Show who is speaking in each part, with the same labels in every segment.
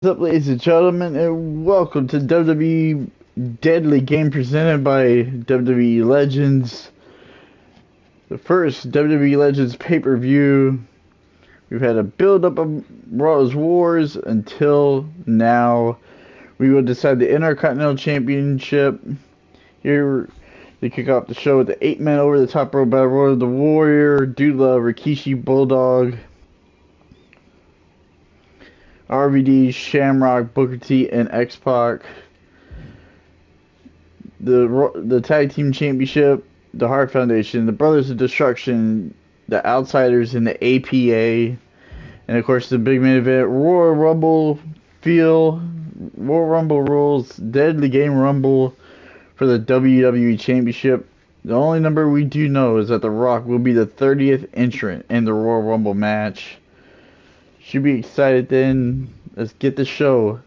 Speaker 1: What's up, ladies and gentlemen, and welcome to WWE Deadly Game presented by WWE Legends. The first WWE Legends pay-per-view. We've had a build-up of Raw's Wars until now. We will decide the Intercontinental Championship. Here, they kick off the show with the 8-man over-the-top rope battle royal, the Warrior, Doodla, Rikishi, Bulldog, RVD, Shamrock, Booker T, and Xpac. The Tag Team Championship, the Hart Foundation, the Brothers of Destruction, the Outsiders, and the APA. And of course, the big main event, Royal Rumble rules, Deadly Game Rumble for the WWE Championship. The only number we do know is that The Rock will be the 30th entrant in the Royal Rumble match. Should be excited then. Let's get the show.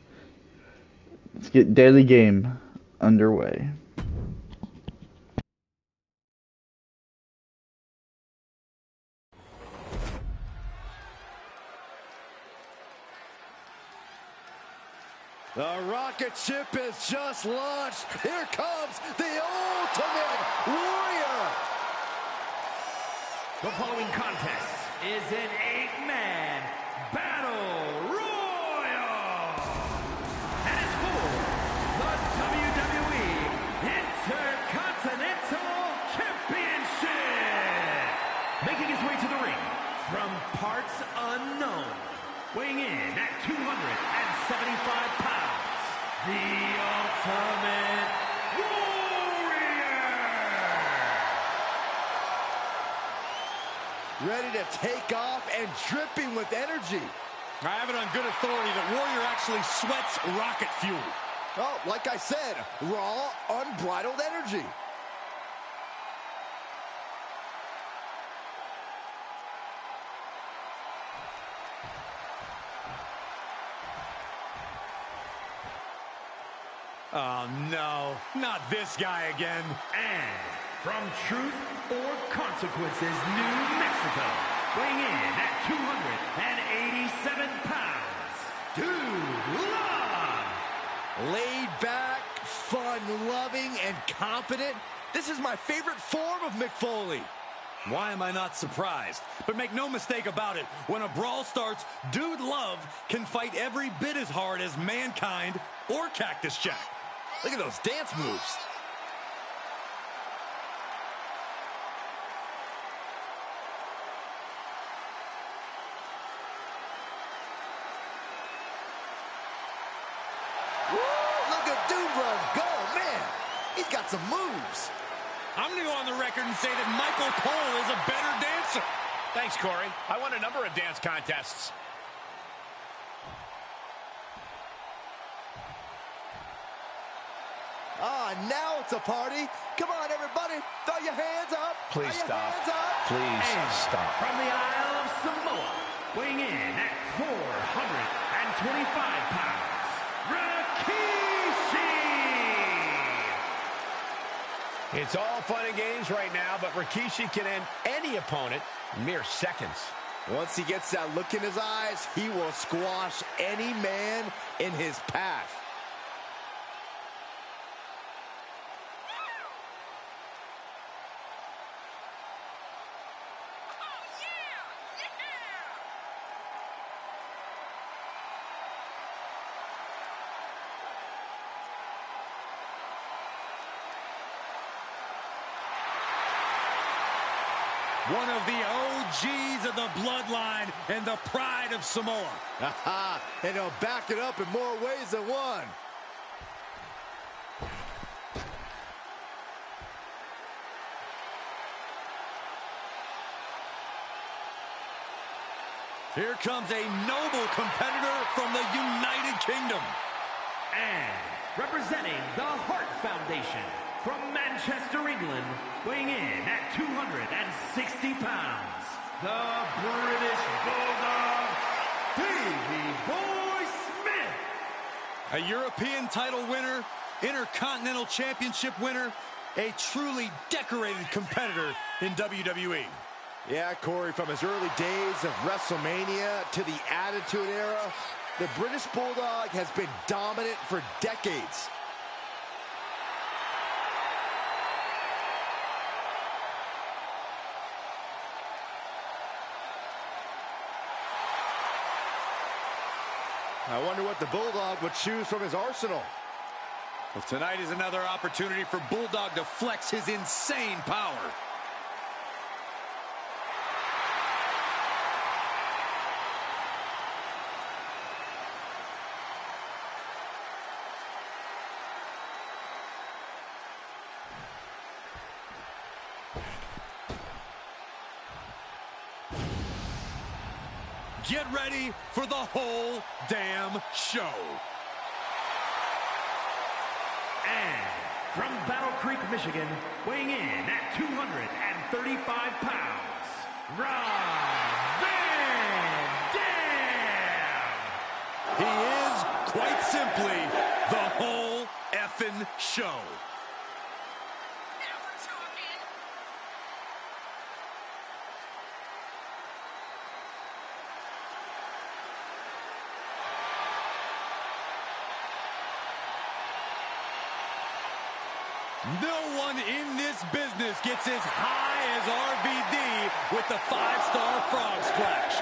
Speaker 1: Let's get Deadly Game underway.
Speaker 2: The rocket ship is just launched. Here comes the Ultimate Warrior.
Speaker 3: The following contest is an 8-man battle royal. And it's for the WWE Intercontinental Championship. Making his way to the ring from parts unknown, weighing in at 275 pounds, the Ultimate Warrior.
Speaker 2: Ready to take off and dripping with energy.
Speaker 4: I have it on good authority that Warrior actually sweats rocket fuel.
Speaker 2: Oh, like I said, raw, unbridled energy.
Speaker 4: Oh no, not this guy again.
Speaker 3: And from Truth or Consequences, New Mexico, weighing in at 287 pounds, Bulldog.
Speaker 2: Laid back, fun-loving, and confident. This is my favorite form of Mick Foley.
Speaker 4: Why am I not surprised? But make no mistake about it, when a brawl starts, Dude Love can fight every bit as hard as Mankind or Cactus Jack.
Speaker 2: Look at those dance moves. Woo, look at Dude go, man. He's got some moves.
Speaker 4: I'm going to go on the record and say that Michael Cole is a better dancer.
Speaker 5: Thanks, Corey. I won a number of dance contests.
Speaker 2: Ah, now it's a party. Come on, everybody. Throw your hands up.
Speaker 5: Please stop.
Speaker 2: Hands up.
Speaker 5: Please stop.
Speaker 3: From the Isle of Samoa, weighing in at 425 pounds, Rikishi.
Speaker 5: It's all fun and games right now, but Rikishi can end any opponent in mere seconds.
Speaker 2: Once he gets that look in his eyes, he will squash any man in his path.
Speaker 4: One of the OGs of the bloodline and the pride of Samoa.
Speaker 2: And he'll back it up in more ways than one.
Speaker 4: Here comes a noble competitor from the United Kingdom.
Speaker 3: And representing the Hart Foundation from Manchester, England, weighing in at 260 pounds, the British Bulldog, Davey Boy Smith.
Speaker 4: A European title winner, Intercontinental Championship winner, a truly decorated competitor in WWE.
Speaker 2: Yeah, Corey, from his early days of WrestleMania to the Attitude Era, The British Bulldog has been dominant for decades. I wonder what the Bulldog would choose from his arsenal.
Speaker 4: Well, tonight is another opportunity for Bulldog to flex his insane power. Get ready for the whole damn show.
Speaker 3: And from Battle Creek, Michigan, weighing in at 235 pounds, Rob Van Dam!
Speaker 4: He is, quite simply, the whole effing show. No one in this business gets as high as RVD with the 5-star frog splash.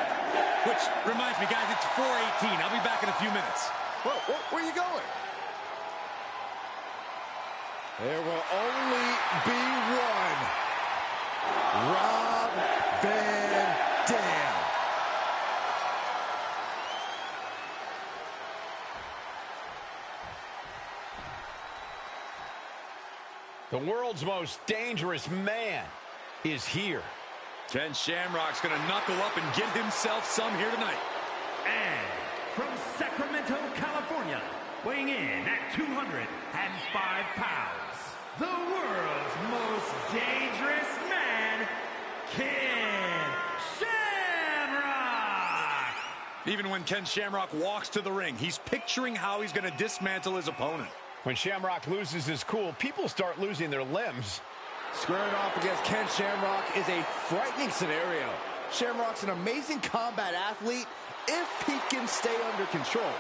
Speaker 4: Which reminds me, guys, it's 4:18. I'll be back in a few minutes.
Speaker 2: Where are you going? There will only be one. Rob Van Dam.
Speaker 5: The world's most dangerous man is here.
Speaker 4: Ken Shamrock's going to knuckle up and get himself some here tonight.
Speaker 3: And from Sacramento, California, weighing in at 205 pounds, the world's most dangerous man, Ken Shamrock!
Speaker 4: Even when Ken Shamrock walks to the ring, he's picturing how he's going to dismantle his opponent.
Speaker 5: When Shamrock loses his cool, people start losing their limbs.
Speaker 2: Squaring off against Ken Shamrock is a frightening scenario. Shamrock's an amazing combat athlete if he can stay under control.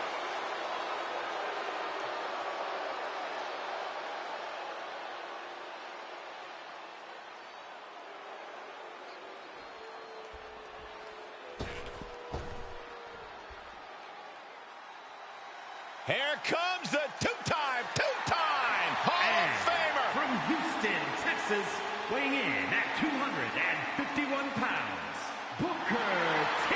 Speaker 5: Here comes the two-time Hall of Famer.
Speaker 3: From Houston, Texas, weighing in at 251 pounds, Booker T.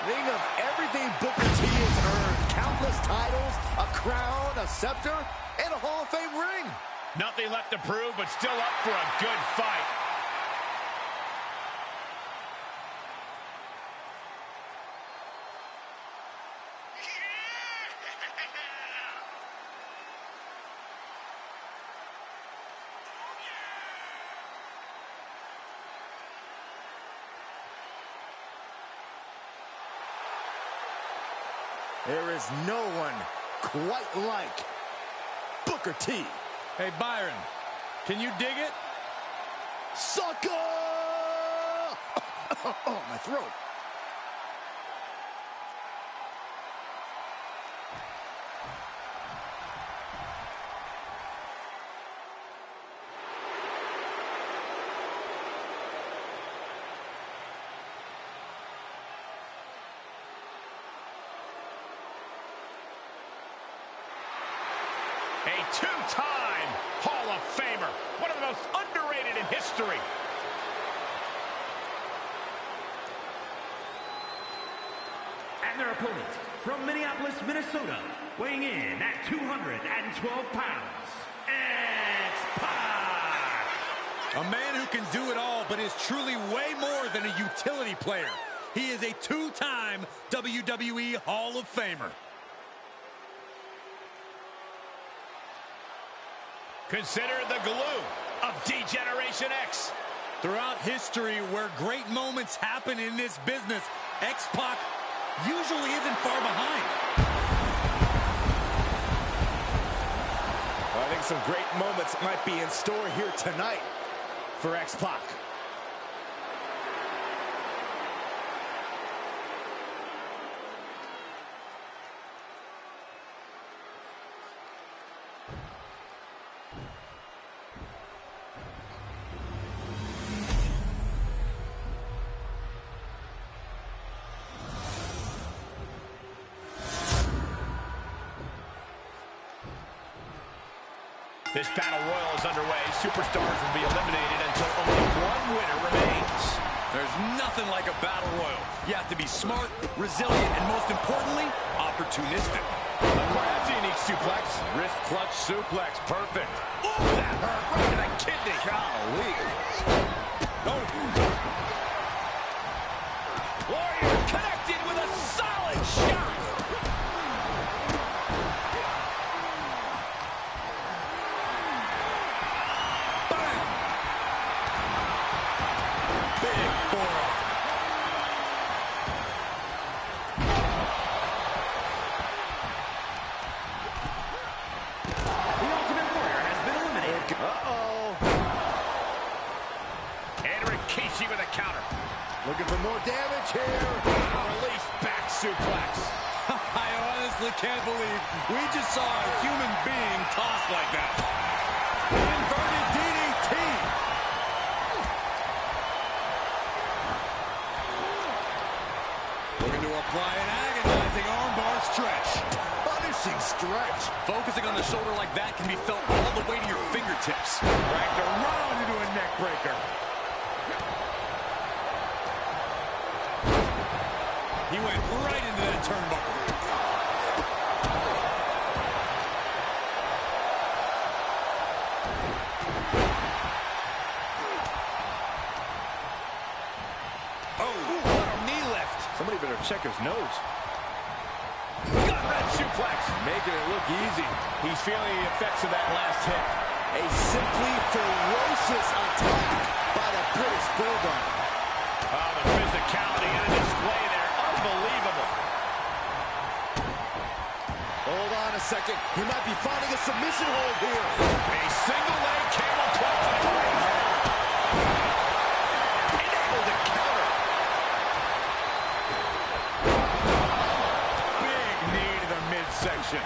Speaker 2: Think of everything Booker T has earned. Countless titles, a crown, a scepter, and a Hall of Fame ring.
Speaker 5: Nothing left to prove, but still up for a good fight.
Speaker 2: There is no one quite like Booker T.
Speaker 4: Hey, Byron, can you dig it?
Speaker 2: Sucker! Oh, my throat.
Speaker 5: A two-time Hall of Famer. One of the most underrated in history.
Speaker 3: And their opponent, from Minneapolis, Minnesota, weighing in at 212 pounds, Xpac!
Speaker 4: A man who can do it all, but is truly way more than a utility player. He is a two-time WWE Hall of Famer.
Speaker 5: Consider the glue of D-Generation X.
Speaker 4: Throughout history, where great moments happen in this business, Xpac usually isn't far behind.
Speaker 2: Well, I think some great moments might be in store here tonight for Xpac.
Speaker 5: This battle royal is underway. Superstars will be eliminated until only one winner remains.
Speaker 4: There's nothing like a battle royal. You have to be smart, resilient, and most importantly, opportunistic.
Speaker 5: Perhaps a unique suplex.
Speaker 4: Wrist clutch suplex, perfect.
Speaker 5: Ooh, that hurt right to the kidney.
Speaker 4: Golly.
Speaker 5: Oh. Warrior connected with a solid shot. Bam.
Speaker 4: Big forearm.
Speaker 3: The Ultimate Warrior has been eliminated.
Speaker 5: Uh-oh. And Rikishi with a counter.
Speaker 2: Looking for more damage here.
Speaker 5: Release back suplex.
Speaker 4: I honestly can't believe we just saw a human being tossed like that. Inverted DDT. Looking to apply an agonizing armbar stretch.
Speaker 2: Punishing stretch.
Speaker 4: Focusing on the shoulder like that can be felt all the way to your fingertips.
Speaker 5: Dragged around into a neck breaker.
Speaker 4: He went right into that turnbuckle.
Speaker 5: Oh, what a knee lift. Somebody better check his nose. Gut wrench suplex. Making it look easy. He's feeling the effects of that last hit.
Speaker 2: A simply ferocious attack by the British Bulldog.
Speaker 5: Oh, the physicality in a display there. Unbelievable.
Speaker 2: Hold on a second. He might be finding a submission hold here.
Speaker 5: A single leg camel clutch to the ring. Able to counter. Big knee to the midsection.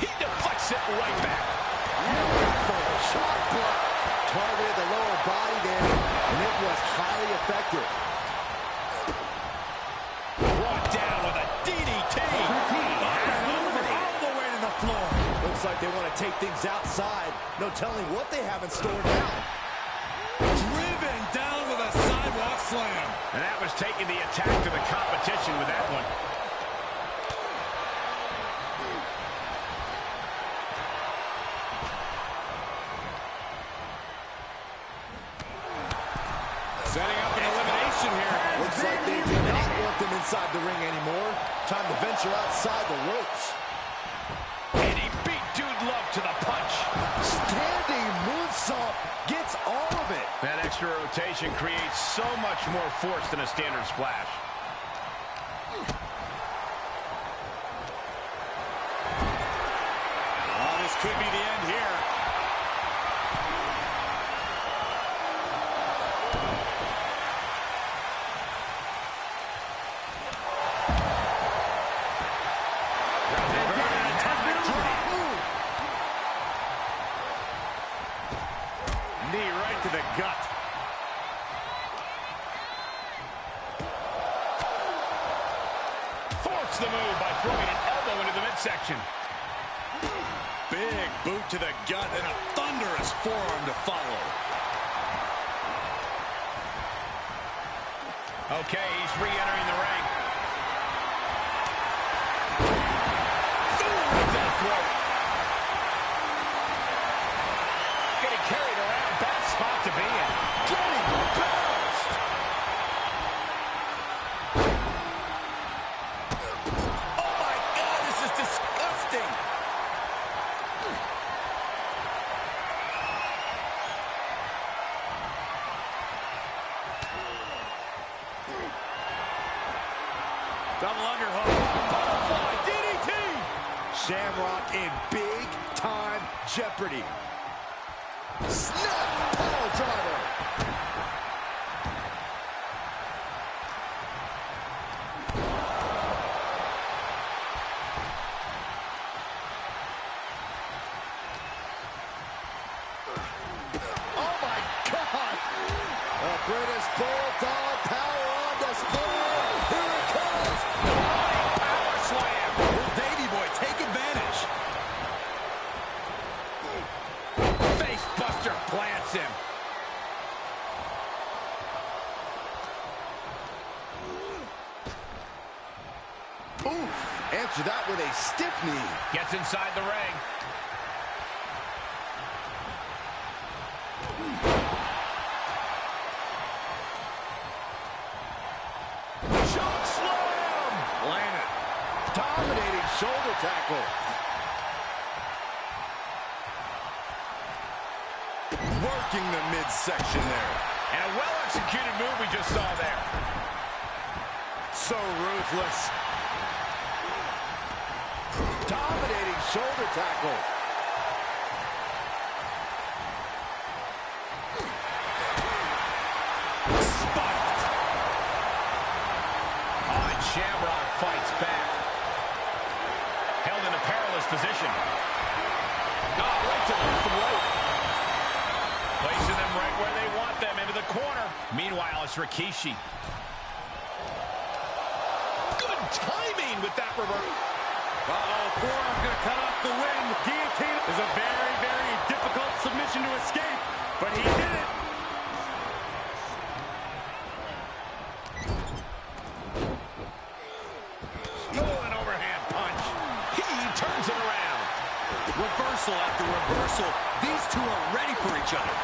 Speaker 5: He deflects it right back.
Speaker 2: Beautiful chop block. Targeted the lower body there, and it was highly effective.
Speaker 5: Brought down with a DDT.
Speaker 4: All the way to the floor.
Speaker 2: Looks like they want to take things outside. No telling what they have in store now.
Speaker 4: Driven down with a sidewalk slam.
Speaker 5: And that was taking the attack to the competition with that one. Setting up an elimination here.
Speaker 2: Looks like they do not want them inside the ring anymore. Time to venture outside the ropes.
Speaker 5: And he beat Dude Love to the punch.
Speaker 2: Standing moonsault gets all of it.
Speaker 5: That extra rotation creates so much more force than a standard splash.
Speaker 4: Oh, this could be the end here.
Speaker 5: Knee right to the gut. Forks the move by throwing an elbow into the midsection.
Speaker 4: Big boot to the gut and a thunderous forearm to follow.
Speaker 5: Okay, he's re-entering the ring. Ooh, right to the throat. Getting carried around, bad spot to be in. Getting bounced. Oh my God, this is disgusting.
Speaker 4: Double underhook.
Speaker 5: Butterfly DDT.
Speaker 2: Shamrock in big-time jeopardy. Snap power driver. Oh my God! The British Bulldog power on display. Here it comes.
Speaker 5: Power slam.
Speaker 2: Will they Oof. Answer that with a stiff knee.
Speaker 5: Gets inside the ring.
Speaker 2: Choke slam.
Speaker 5: Landed.
Speaker 2: Dominating shoulder tackle. Working the midsection there.
Speaker 5: And a well-executed move we just saw there.
Speaker 2: So ruthless. Dominating shoulder tackle.
Speaker 5: Spiked. Oh, and Shamrock fights back. Held in a perilous position. Oh, right to the throat. Placing them right where they want them, into the corner. Meanwhile, it's Rikishi. Good timing with that reverse.
Speaker 4: Uh-oh, forearm's going to cut off the wind. Guillotine is a very, very difficult submission to escape, but he did it.
Speaker 5: Oh, an overhand punch. He turns it around.
Speaker 4: Reversal after reversal. These two are ready for each other.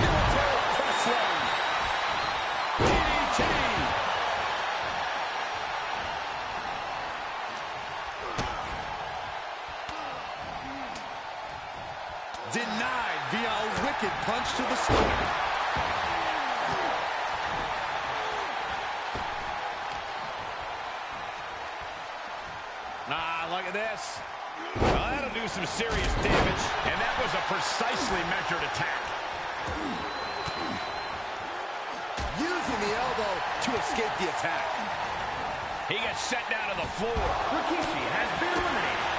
Speaker 2: Military press line. DDT.
Speaker 4: Denied via a wicked punch to the stomach.
Speaker 5: Look at this. Well, that'll do some serious damage, and that was a precisely measured attack.
Speaker 2: Using the elbow to escape the attack.
Speaker 5: He gets set down to the floor.
Speaker 3: Rikishi has been eliminated.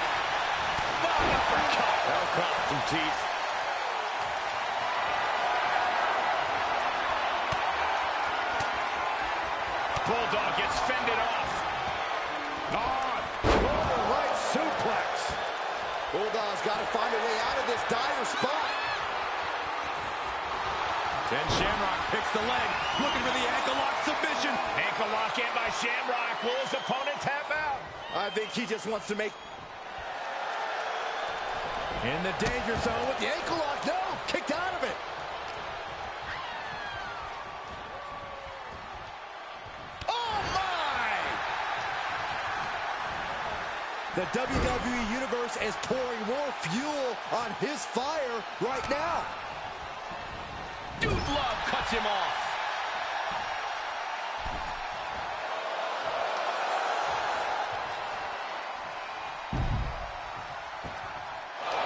Speaker 5: Oh, uppercut.
Speaker 2: That'll cost some teeth.
Speaker 5: Bulldog gets fended off.
Speaker 2: Global right suplex. Bulldog's got to find a way out of this dire spot.
Speaker 4: Then Shamrock picks the leg, looking for the ankle lock submission.
Speaker 5: Ankle lock in by Shamrock. Will his opponent tap out?
Speaker 2: I think he just wants to make... In the danger zone with the ankle lock. No, kicked out of it. Oh, my! The WWE Universe is pouring more fuel on his fire right now.
Speaker 5: Dude Love cuts him off.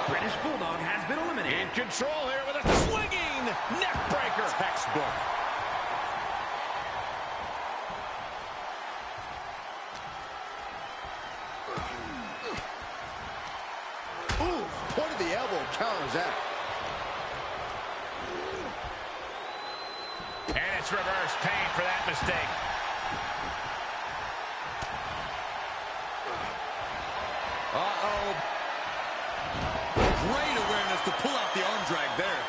Speaker 3: British Bulldog has been eliminated.
Speaker 5: In control here with a swinging neck breaker.
Speaker 2: Textbook. Ooh, point of the elbow counters that.
Speaker 5: And it's reverse pain for that mistake.
Speaker 4: Uh-oh. Great awareness to pull out the arm drag there.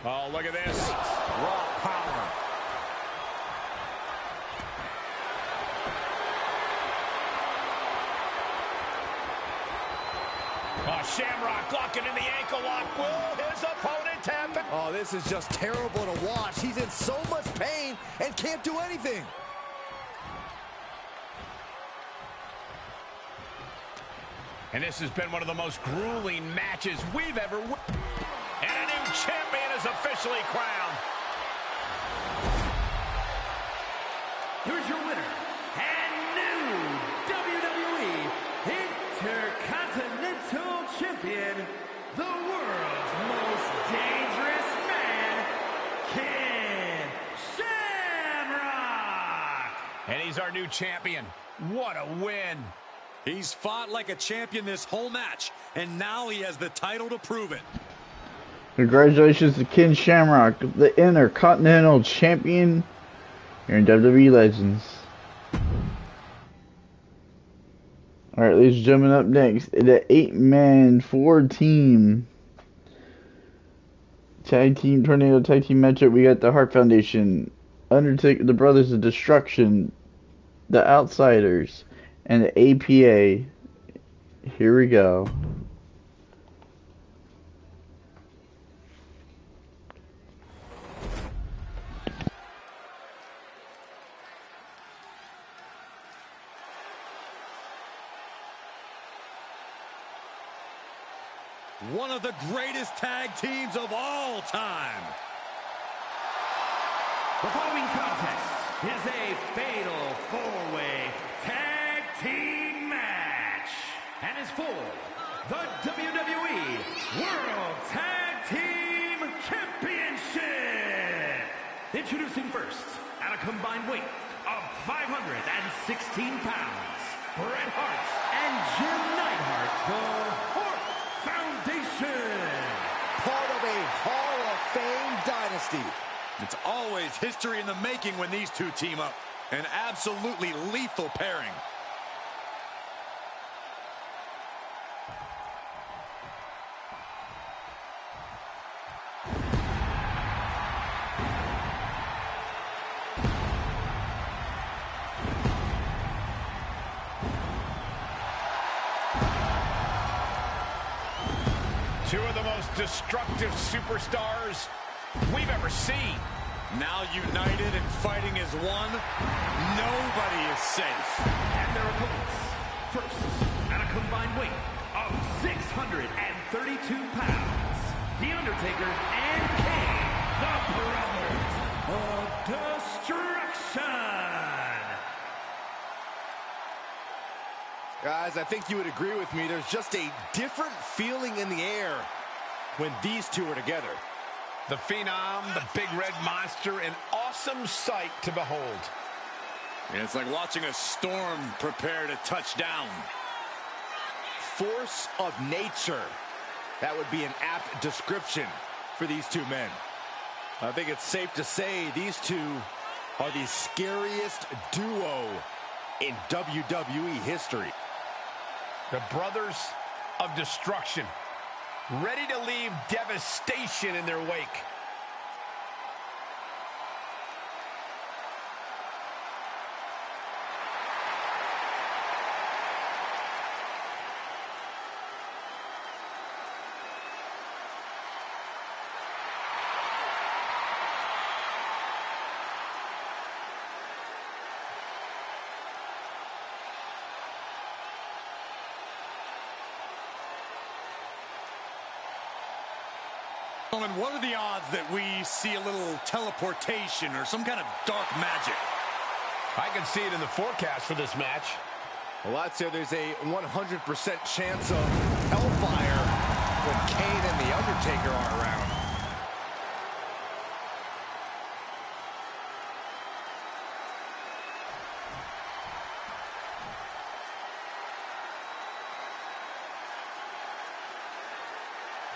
Speaker 5: Oh, look at this.
Speaker 2: Raw power.
Speaker 5: Oh, Shamrock locking in the ankle lock. Will his opponent tap out?
Speaker 2: Oh, this is just terrible to watch. He's in so much pain and can't do anything.
Speaker 5: And this has been one of the most grueling matches we've ever witnessed. And a new champion is officially crowned.
Speaker 3: Here's your winner and new WWE Intercontinental Champion, the world's most dangerous man, Ken Shamrock.
Speaker 5: And he's our new champion. What a win.
Speaker 4: He's fought like a champion this whole match, and now he has the title to prove it.
Speaker 1: Congratulations to Ken Shamrock, the Intercontinental Champion here in WWE Legends. Alright, ladies and gentlemen, up next, the 8-man 4-team Tornado Tag Team matchup. We got the Hart Foundation, Undertaker, the Brothers of Destruction, the Outsiders, and the APA. Here we go.
Speaker 4: One of the greatest tag teams of all time.
Speaker 3: The following contest is a fatal four-way tag team match and is for the WWE World Tag Team Championship. Introducing first, at a combined weight of 516 pounds, Bret Hart and Jim Neidhart, the Hart Foundation.
Speaker 2: Part of a Hall of Fame dynasty.
Speaker 4: It's always history in the making when these two team up. An absolutely lethal pairing.
Speaker 5: Two of the most destructive superstars we've ever seen.
Speaker 4: Now united and fighting as one, nobody is safe.
Speaker 3: And their opponents, first, at a combined weight of 632 pounds, The Undertaker and Kane, the Brothers of Destruction.
Speaker 2: Guys, I think you would agree with me. There's just a different feeling in the air when these two are together.
Speaker 5: The Phenom, the Big Red Monster, an awesome sight to behold.
Speaker 4: And it's like watching a storm prepare to touch down.
Speaker 2: Force of nature. That would be an apt description for these two men. I think it's safe to say these two are the scariest duo in WWE history.
Speaker 5: The Brothers of Destruction, ready to leave devastation in their wake.
Speaker 4: What are the odds that we see a little teleportation or some kind of dark magic?
Speaker 5: I can see it in the forecast for this match.
Speaker 2: Well, I'd say there's a 100% chance of hellfire when Kane and The Undertaker are around.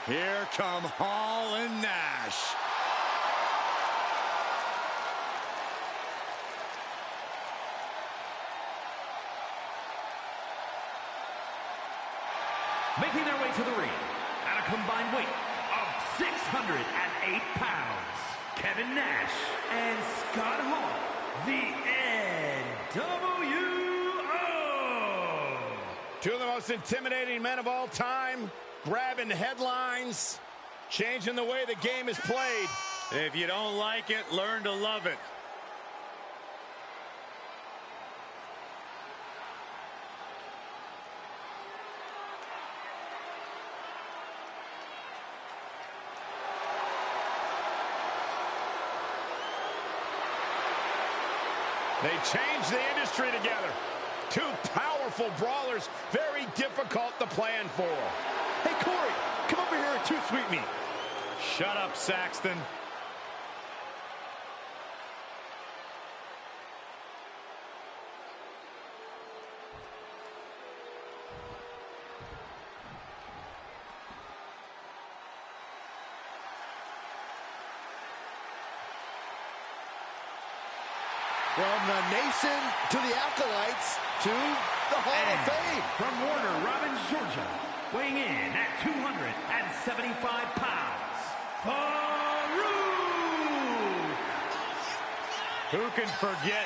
Speaker 4: Here come Hall and Nash.
Speaker 3: Making their way to the ring at a combined weight of 608 pounds, Kevin Nash and Scott Hall, the NWO.
Speaker 5: Two of the most intimidating men of all time, grabbing headlines, changing the way the game is played.
Speaker 4: If you don't like it, learn to love it.
Speaker 5: They changed the industry together. Two powerful brawlers, very difficult to plan for.
Speaker 2: Hey, Corey, come over here and two-sweet me.
Speaker 4: Shut up, Saxton.
Speaker 2: From the nation to the acolytes to the Hall of Fame.
Speaker 3: From Warner Robins, Georgia, weighing in at 275 pounds,
Speaker 4: Who can forget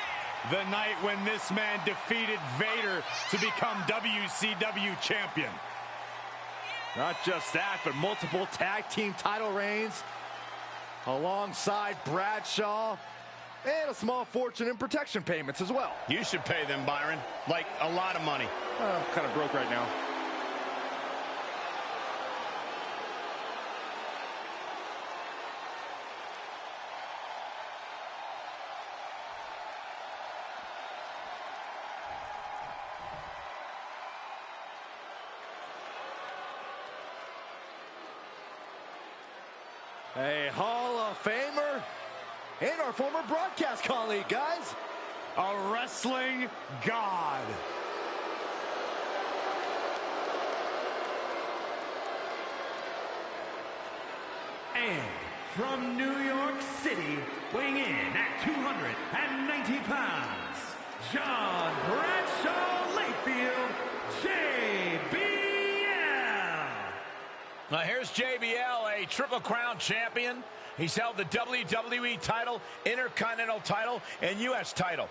Speaker 4: the night when this man defeated Vader to become WCW champion?
Speaker 2: Not just that, but multiple tag team title reigns alongside Bradshaw, and a small fortune in protection payments as well.
Speaker 5: You should pay them, Byron. Like, a lot of money.
Speaker 2: Well, kind of broke right now. A Hall of Famer and our former broadcast colleague, guys.
Speaker 4: A wrestling god.
Speaker 3: And from New York City, weighing in at 290 pounds, John Bradshaw Layfield, JBL.
Speaker 5: Now here's JBL, a Triple Crown champion. He's held the WWE title, Intercontinental title, and U.S. title.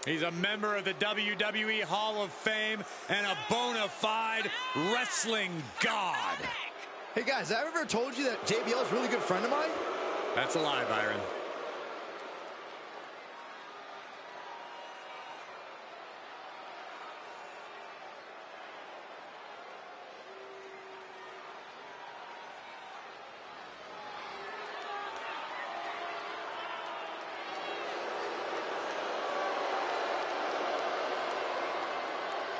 Speaker 4: He's a member of the WWE Hall of Fame and a bona fide wrestling god.
Speaker 2: Hey guys, have I ever told you that JBL is a really good friend of mine?
Speaker 4: That's a lie, Byron.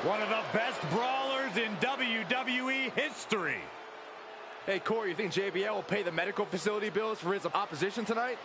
Speaker 4: One of the best brawlers in WWE history.
Speaker 2: Hey, Corey, you think JBL will pay the medical facility bills for his opposition tonight?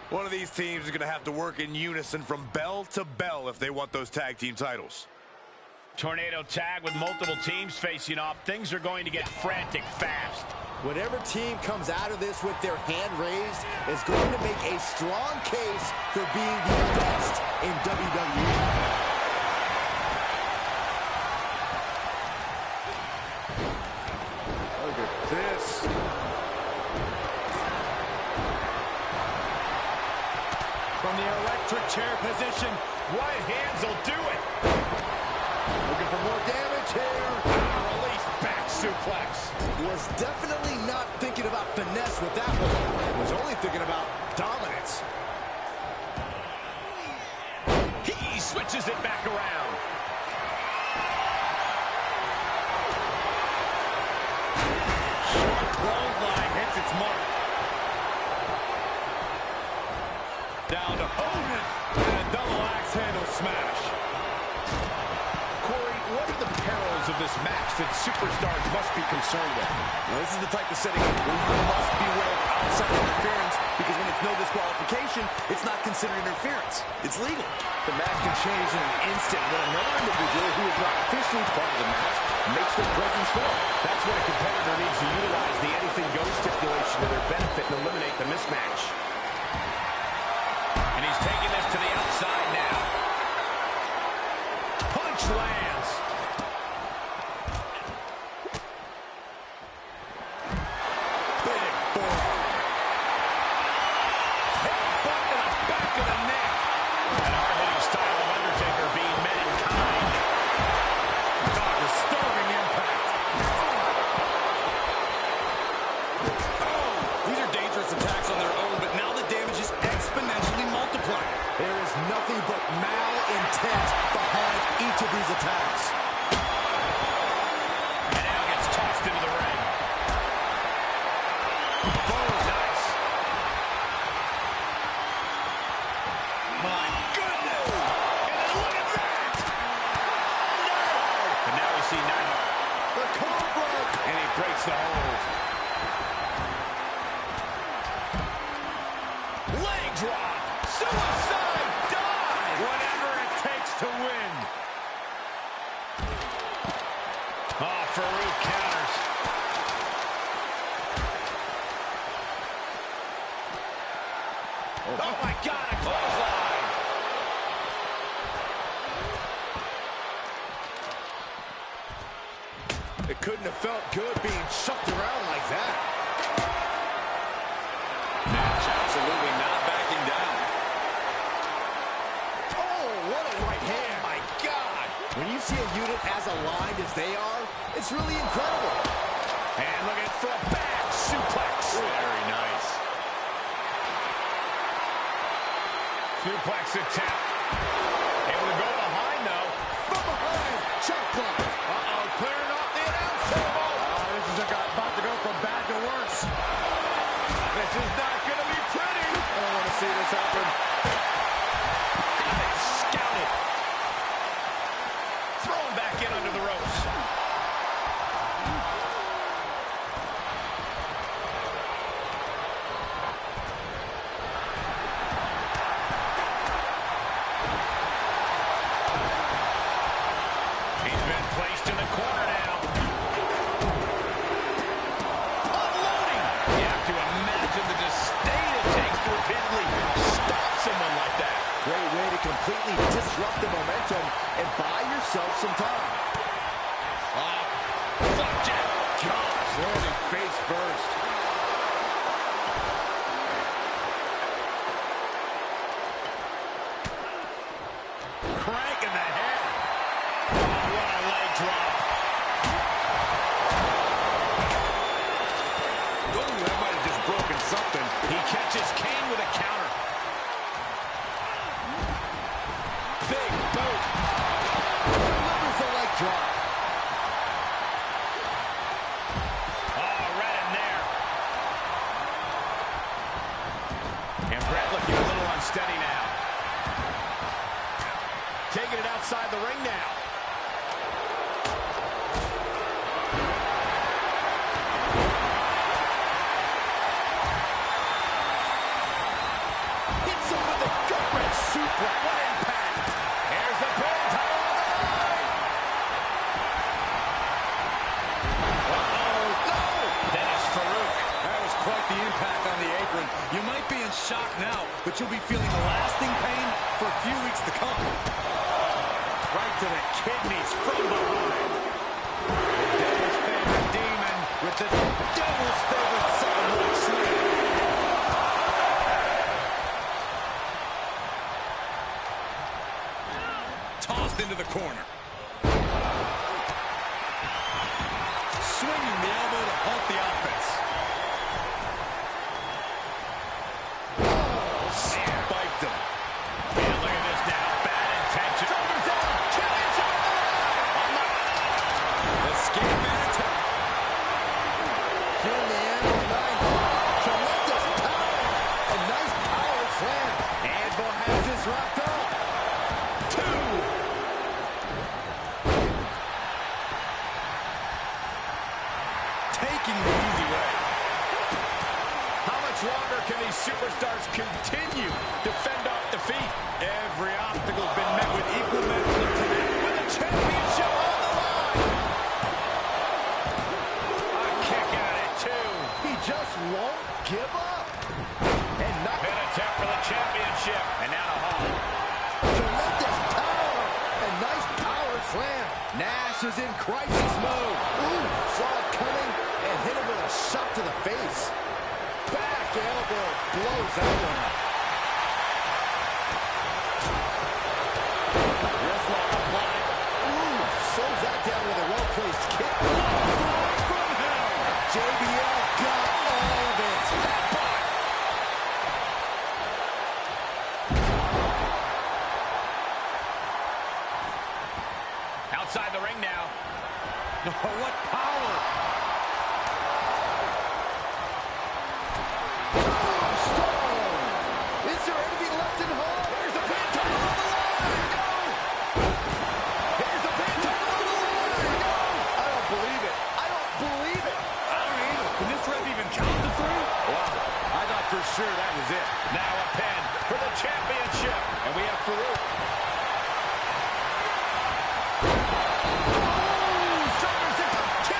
Speaker 2: One of these teams is going to have to work in unison from bell to bell if they want those tag team titles.
Speaker 5: Tornado tag with multiple teams facing off. Things are going to get frantic fast.
Speaker 2: Whatever team comes out of this with their hand raised is going to make a strong case for being the best in WWE. Look at this.
Speaker 4: From the electric chair position,
Speaker 5: Right hands will do it.
Speaker 2: Looking for more damage here.
Speaker 5: Release back suplex.
Speaker 2: Was definitely not thinking about finesse with that one. Was only thinking about dominance.
Speaker 5: He switches it back around.
Speaker 4: short clothesline hits its mark. Down to Otis and a double axe handle smash.
Speaker 5: Corey, what are the perils of this match that superstars must be concerned with?
Speaker 2: Now, this is the type of setting where you must beware of outside interference, because when it's no disqualification, it's not considered interference. It's legal.
Speaker 5: The match can change in an instant when another individual who is not officially part of the match makes their presence felt. That's when a competitor needs to utilize the anything goes stipulation to their benefit and eliminate the mismatch. And he's taking this to the outside now. Punch lands. Big forearm. Headbutt to the back of the neck. An hard-hitting style of Undertaker being met in kind. Disturbing impact.
Speaker 4: Oh, these are dangerous attacks on their own, but now the damage is exponentially multiplied.
Speaker 2: There is nothing but malintent behind each of these attacks.
Speaker 5: And now gets tossed into the ring. Oh, nice. My goodness. And then look at that. And now we see Neidhart.
Speaker 2: The Cobra.
Speaker 5: And he breaks the hold. Farouk counters. Oh my God, a clothesline. It couldn't have felt good being chucked around like that. Match absolutely not backing down. Oh, what a right hand. Oh my God.
Speaker 2: When you see a unit as aligned as they are, it's really incredible.
Speaker 5: And looking for a back suplex. Very nice. Suplex attempt. Able to go behind, though.
Speaker 2: From behind, chop block.
Speaker 5: Uh-oh, clearing off the announce table.
Speaker 4: This is about to go from bad to worse.
Speaker 5: This is not going to be pretty.
Speaker 2: I don't want to see this happen.
Speaker 5: Got it scouted. Thrown back in under the ropes. He's been placed in the corner now. Unloading. You have to imagine the disdain it takes to repeatedly stop someone like that.
Speaker 2: Great way to completely disrupt the momentum and buy yourself some time.
Speaker 5: Flapjack. Gosh, landing face first. Crank in the head. Oh, what a leg drop. Oh, that might have just broken something. He catches Kane with a counter. Big boot.
Speaker 2: Delivers the leg drop.
Speaker 5: Oh, right in there. And Brett looking a little unsteady now. Taking it outside the ring now. Hits him with a gut-wrench suplex. What impact. Here's the pin. Title on the line. Uh-oh. No. Dennis Farouk.
Speaker 4: That was quite the impact on the apron. You might be in shock now, but you'll be feeling lasting pain for a few weeks to come.
Speaker 5: Right to the kidneys from behind. The devil's favorite demon with the devil's favorite sidewalk slam.
Speaker 4: Tossed into the corner.
Speaker 5: Swinging the elbow to halt the offense. Oh, spiked him. And look at this now. Bad intention. Shoulders down. Championship on the line. Escape and attack.
Speaker 2: Killing the animal nine. Tremendous power. A nice power slam.
Speaker 5: Anvil has this wrapped up. Two. Taking the easy way. How much longer can these superstars continue to fend off defeat? Every obstacle's been met with equal measure of command. With the championship on the line. A kick at it, too.
Speaker 2: He just won't give up. And not
Speaker 5: Pin attempt for the championship. And now to Hart.
Speaker 2: tremendous power. A nice power slam. Nash is in crisis mode. Ooh, saw it coming and hit him with a shot to the face. Back elbow blows that one up. Wrist lock applied. Ooh, slows that down with a well-placed kick.
Speaker 5: From hell.
Speaker 2: JBL got all of it.
Speaker 5: Outside the ring now.
Speaker 4: Oh, what power!
Speaker 2: Is there anything left in Hart?
Speaker 5: Here's the pin. Title on the line. No. Here's the pin. Title on the line. No.
Speaker 2: I don't believe it. I don't believe it.
Speaker 4: I don't either. Can this ref even count to three?
Speaker 5: Wow. I thought for sure that was it. Now a pin for the championship. And we have Farouk. Shoulders down.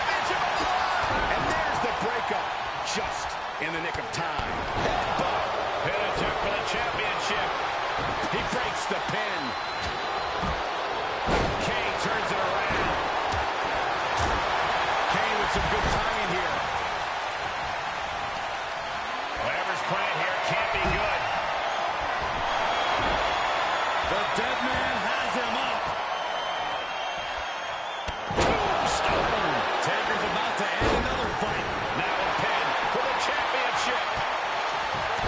Speaker 5: with some good timing here. Whatever's playing here can't be good.
Speaker 4: The dead man has him up.
Speaker 5: Tombstone.
Speaker 4: Taker's about to end another fight.
Speaker 5: Now a pin for the championship.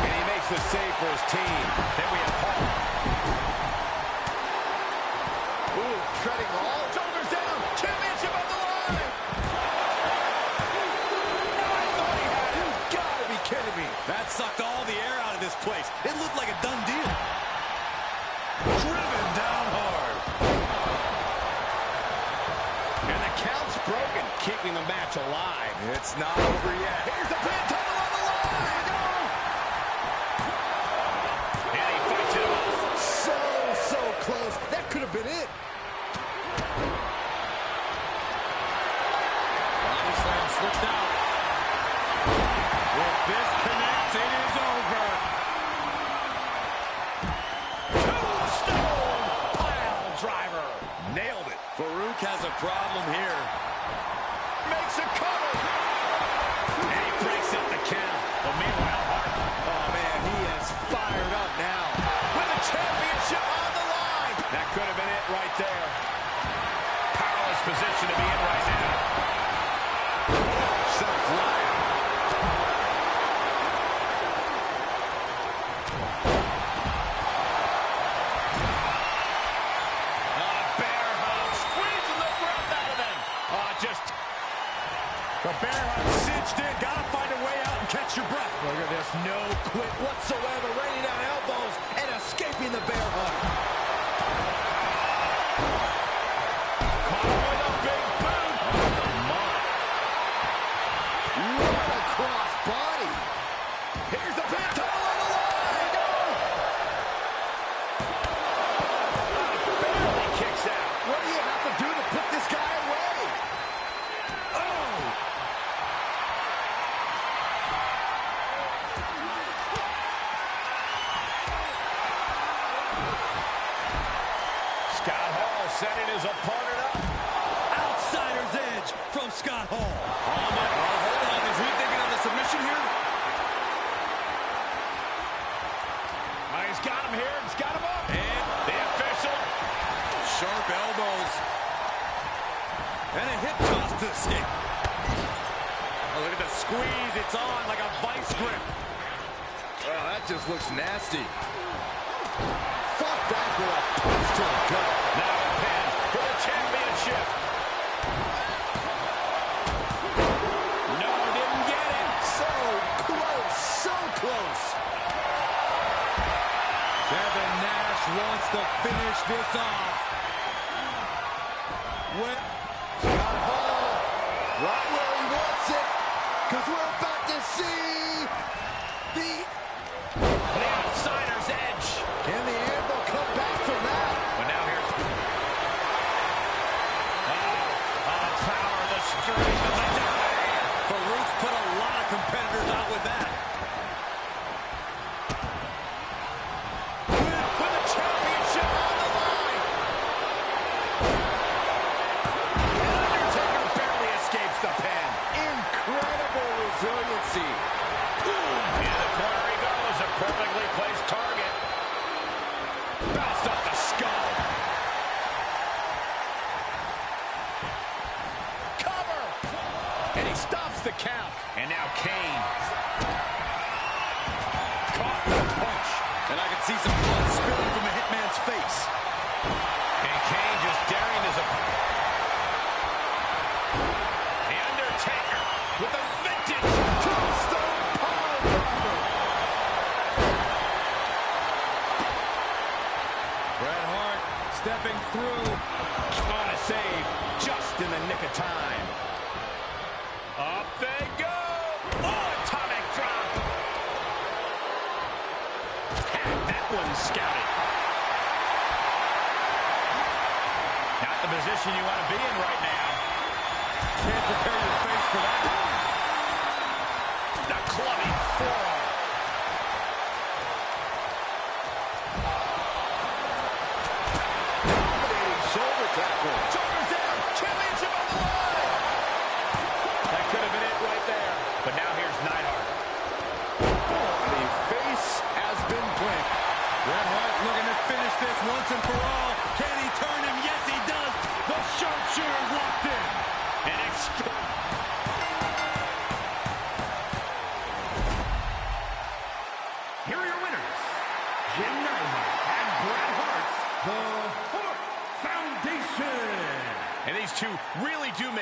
Speaker 2: And he makes the save for his team.
Speaker 5: Then we have Hart.
Speaker 2: Ooh, treading all. Shoulders down. Championship on the line. I thought he had it. You gotta be kidding me.
Speaker 4: That sucked all the air out of this place. It looked like a done deal. Driven down hard.
Speaker 2: And the count's broken, keeping the match alive. It's not over yet. Here's the pin, title on the line.
Speaker 5: And he fights it off.
Speaker 2: So close. That could have been it.
Speaker 4: Body slam slipped out. If this connects, it is over.
Speaker 2: Tombstone pile driver.
Speaker 5: Nailed it.
Speaker 4: Farouk has a problem here.
Speaker 2: Makes a cover.
Speaker 5: And he breaks up the count. But meanwhile, Hart.
Speaker 2: Oh, man, he is fired up now. With the championship on the line.
Speaker 5: That could have been it right there. Powerless position to be in right now.
Speaker 2: Set fly.
Speaker 5: Bear hug. Squeezing the breath out of them. Just
Speaker 4: The bear hug cinched in. Gotta find a way out and catch your breath.
Speaker 2: Look at this. No quit whatsoever. Raining down elbows and escaping the bear hug. Caught with a big boot. Right across body. Here's the pin, title on the line.
Speaker 5: barely kicks out.
Speaker 2: What do you have to do to put this guy away? Oh!
Speaker 5: Scott Hall setting his opponent up.
Speaker 4: Outsider's edge from Scott Hall. Hold on. Is he thinking of the submission here?
Speaker 5: He's got him here. He's got him up.
Speaker 4: And
Speaker 5: The official.
Speaker 4: sharp elbows. And a hip toss to escape.
Speaker 5: Oh, look at the squeeze. It's on like a vice grip.
Speaker 2: Oh, that just looks nasty. Fought back with a punch to the gut.
Speaker 5: Now a pin for the championship. No, didn't get it.
Speaker 2: So close, so close.
Speaker 4: Kevin Nash wants to finish this off. When
Speaker 2: Scott Hall, right where he wants it, because we're about to see
Speaker 5: The outsider's edge.
Speaker 2: Can the Anvil come back from that?
Speaker 5: But now here's power, the strength of the die.
Speaker 4: Farouk's put a lot of competitors out with that.
Speaker 5: With the championship on the line. And Undertaker barely escapes the pin.
Speaker 2: Incredible resiliency.
Speaker 5: In the corner he goes, a perfectly placed target. Bounced off the skull. Cover! And he stops the count. And now Kane. Caught with a punch.
Speaker 4: And I can see some blood spilling from the Hitman's face.
Speaker 5: And Kane just daring his opponent. The Undertaker with a vintage
Speaker 2: Tombstone pile driver.
Speaker 4: Bret Hart stepping through.
Speaker 5: on a save just in the nick of time. Up they go. Oh, atomic drop. Had that one scouted. Not the position you want to be in right now.
Speaker 4: Can't prepare your face for that.
Speaker 5: The clubbing forearm.
Speaker 2: Dominating shoulder tackle.
Speaker 5: Shoulders down. Championship on the line.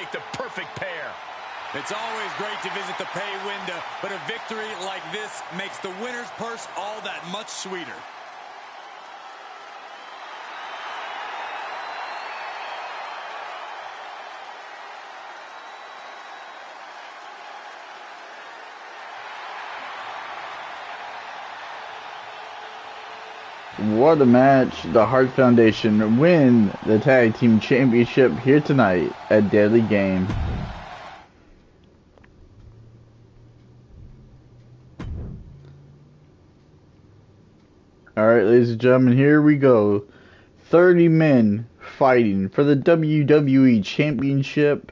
Speaker 5: make the perfect pair.
Speaker 4: It's always great to visit the pay window, but a victory like this makes the winner's purse all that much sweeter.
Speaker 1: What a match. The Hart Foundation win the Tag Team Championship here tonight at Deadly Game. Alright, ladies and gentlemen, here we go. 30 men fighting for the WWE Championship.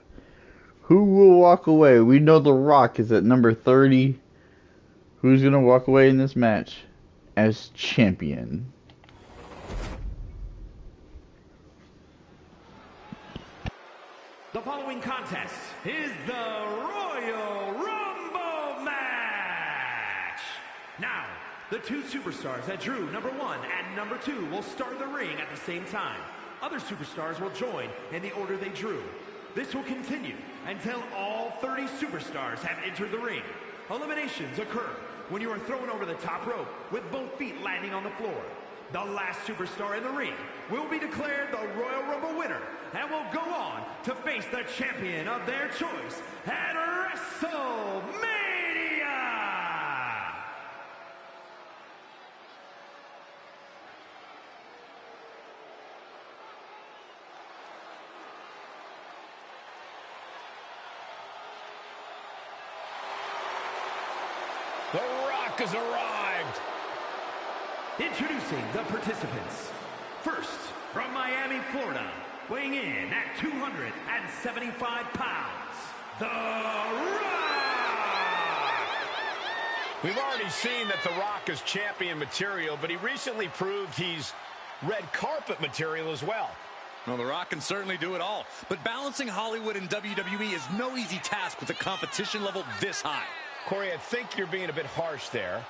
Speaker 1: Who will walk away? We know The Rock is at number 30. Who's going to walk away in this match as champion?
Speaker 3: The following contest is the Royal Rumble match. Now, the two superstars that drew number 1 and number 2 will start the ring at the same time. Other superstars will join in the order they drew. This will continue until all 30 superstars have entered the ring. Eliminations occur when you are thrown over the top rope with both feet landing on the floor. The last superstar in the ring will be declared the Royal Rumble winner and will go on to face the champion of their choice at WrestleMania!
Speaker 5: The Rock has arrived.
Speaker 3: Introducing the participants. First, from Miami, Florida, weighing in at 275 pounds, The Rock!
Speaker 5: We've already seen that The Rock is champion material, but he recently proved he's red carpet material as well.
Speaker 4: Well, The Rock can certainly do it all, but balancing Hollywood and WWE is no easy task with a competition level this high.
Speaker 5: Corey, I think you're being a bit harsh there.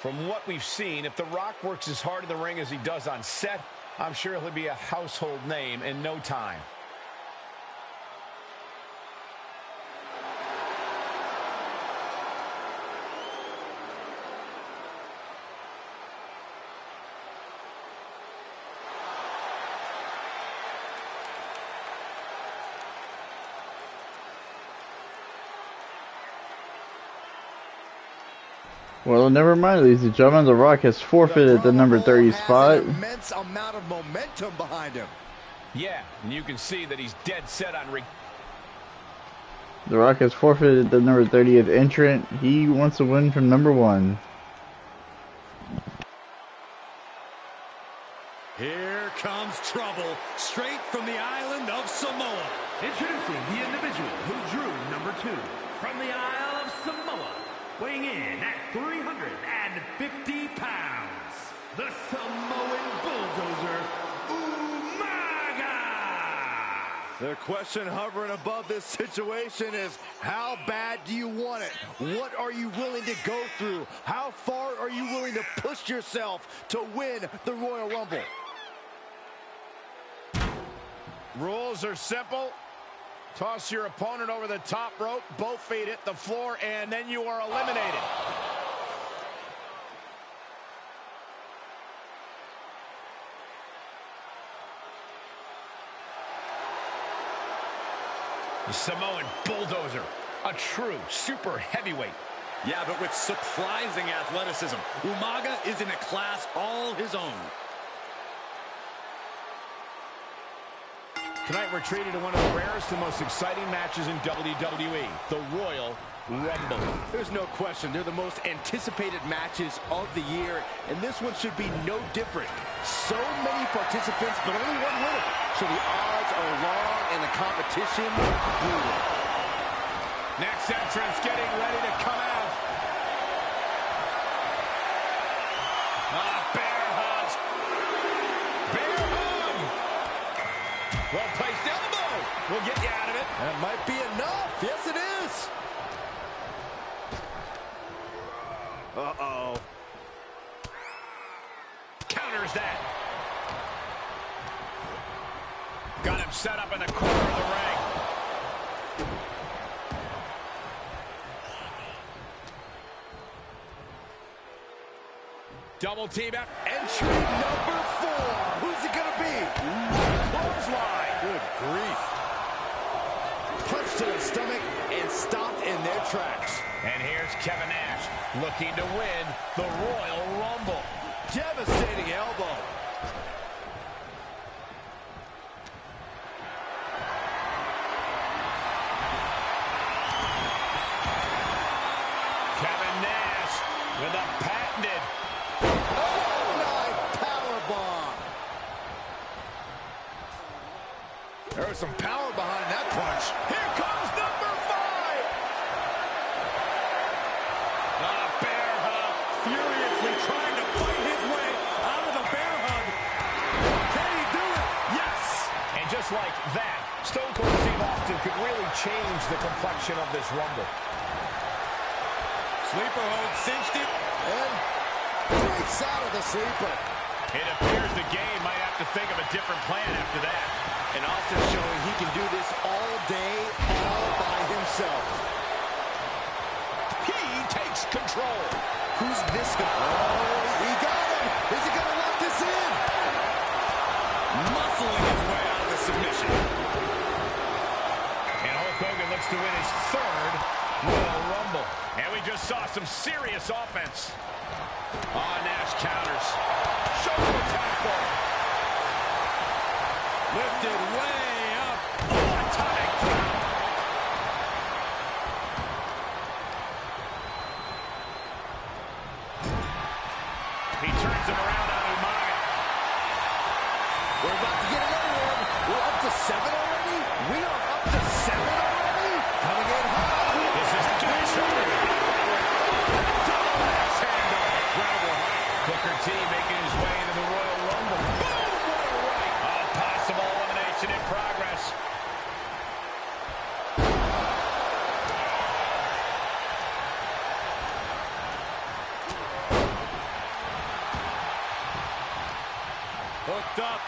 Speaker 5: From what we've seen, if The Rock works as hard in the ring as he does on set, I'm sure he'll be a household name in no time.
Speaker 1: Well, never mind, ladies and gentlemen. The Rock has forfeited the number 30 spot.
Speaker 2: An immense amount of momentum behind him.
Speaker 5: Yeah, and you can see that he's dead set on
Speaker 1: The Rock has forfeited the number 30th entrant. He wants to win from number 1.
Speaker 4: Here comes trouble, straight from the island of Samoa.
Speaker 3: Introducing the individual who drew number 2 from the Isle of Samoa, weighing in at 350 pounds, the Samoan Bulldozer, Umaga!
Speaker 2: The question hovering above this situation is, how bad do you want it? What are you willing to go through? How far are you willing to push yourself to win the Royal Rumble?
Speaker 5: Rules are simple. Toss your opponent over the top rope, both feet hit the floor, and then you are eliminated. The Samoan Bulldozer, a true super heavyweight.
Speaker 4: Yeah, but with surprising athleticism. Umaga is in a class all his own.
Speaker 5: Tonight we're treated to one of the rarest and most exciting matches in WWE, the Royal Rumble.
Speaker 2: There's no question, they're the most anticipated matches of the year, and this one should be no different. So many participants, but only one winner. So the odds are long and the competition brutal.
Speaker 5: Next entrance getting ready to come out. Bear hug. Bear hug. Well placed elbow. We'll get you out of it.
Speaker 2: That might be enough. Yes, it is. Uh-oh.
Speaker 5: Counters that. Got him set up in the corner of the ring. Double team out. Entry number 4. Who's it going to be? Clothesline. Good grief. Punch to the stomach and stopped in their tracks. And here's Kevin Nash looking to win the Royal Rumble. Devastating elbow. Kevin Nash with a patented powerbomb. There was some power behind that punch. Here comes number 5. A bear hug, furiously trying to fight his way out of the bear hug. Can he do it? Yes. And just like that, Stone Cold Steve Austin could really change the complexion of this Rumble. Sleeper hold cinched it. And breaks out of the sleeper. It appears the game might have to think of a different plan after that. And Austin showing he can do this all day, all by himself. He takes control. Who's this guy? Oh, he got him. Is he going to lock this in? Muscling his way out of the submission. And Hulk Hogan looks to win his 3rd Royal Rumble. And we just saw some serious offense. Oh, Nash counters. Shoulder tackle. Lifted way up. Oh, atomic drop. He turns him around on Umaga. We're about to get another one. We're up to 7 already? We are up to 7 already? Coming in hot. This is the shoulder. Double axe handle. Incredible height. Booker T making his way into the Royal Rumble. Boom! What a right. A possible elimination in progress. Hooked up.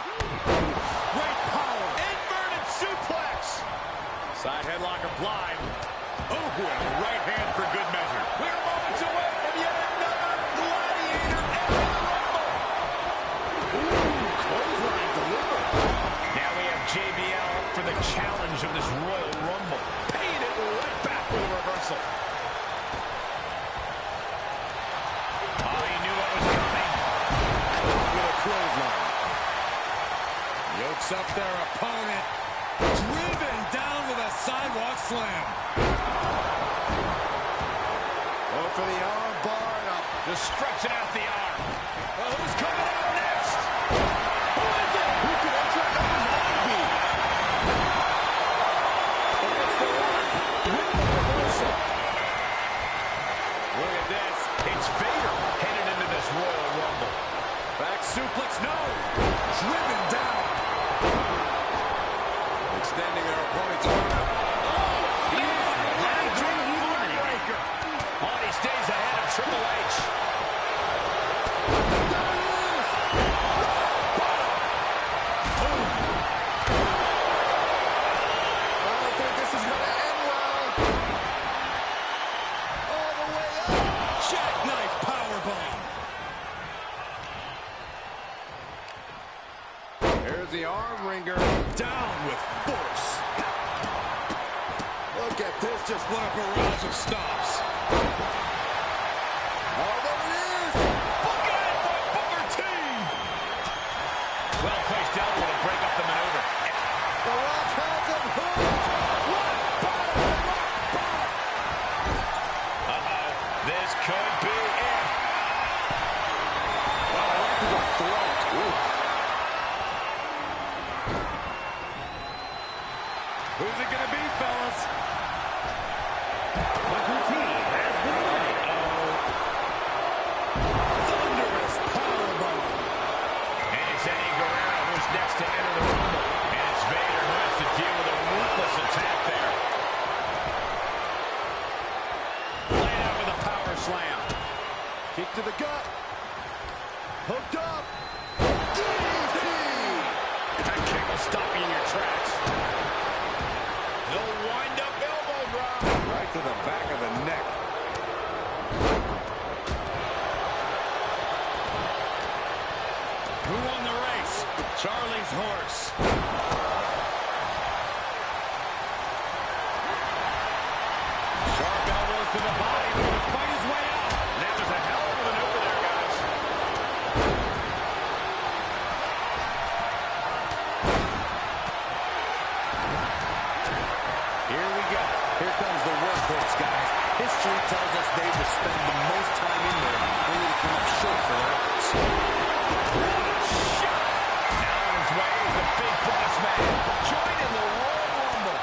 Speaker 5: Great power. Inverted suplex. Side headlock applied. Oh, and a right hand for good measure. We're moments away from yet another gladiator in the Rumble. Ooh, clothesline delivered. Now we have JBL up for the challenge of this Royal Rumble. Paying it right back with a reversal. Oh, he knew what was coming. With a clothesline. Yokes up their opponent. Driven down with a sidewalk slam. Go for the arm bar and up. Just stretching out the arm. Well, who's coming out next? Who is it? Who could enter number 9 be? Against the Rock. With the reversal. Look at this. It's Vader headed into this Royal Rumble. Back suplex, no. Driven down. Extending their opponent's arm out. Oh, he's raging heartbreaker. Oh, he stays ahead of Triple H. There he is. I don't think this is going to end well. All the way up. Jackknife powerbomb. There's the arm wringer. Down with force. Look at this, just what a barrage of stops. Oh, there it is! Look at it by Booker T! Well-placed elbow to break up the maneuver. The Rock has him hooked! Rock bottom! Rock bottom! Uh-oh, this could be it. Oh, right to the throat. Oof. Who's it going to be, fellas?
Speaker 3: Booker T has been eliminated.
Speaker 5: Thunderous powerbomb. And it's Eddie Guerrero who's next to enter the Rumble. And it's Vader who has to deal with a ruthless attack there. Laid out with a power slam. Kick to the gut. Hooked up. DDT. That kick will stop you in your tracks. He'll wind up elbow drop. Right to the back of the neck.
Speaker 4: Charlie's horse.
Speaker 5: Sharp elbows to the body, but he'll fight his way out. That was a hell of a maneuver there, guys.
Speaker 4: Here we go. Here comes the workhorse, guys. History tells us they will spend the most time in there, only to come up short for their efforts.
Speaker 5: Shot! Now on his way is the big boss man. Joining the Royal Rumble.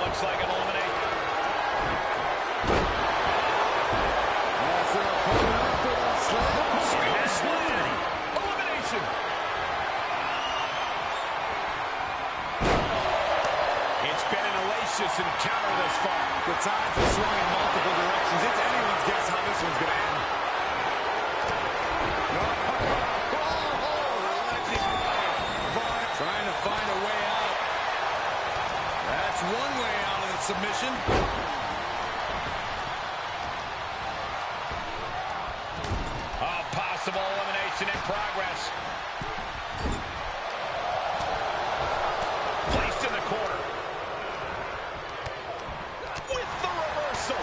Speaker 5: Looks like an elimination.
Speaker 4: That's their opponent after that slam.
Speaker 5: Elimination. It's been an hellacious encounter thus far.
Speaker 4: The tides have swung in multiple directions. It's anyone's guess how this one's going to end. Trying to find a way out. That's one way out of the submission.
Speaker 5: A possible elimination in progress. Placed in the corner. With the reversal.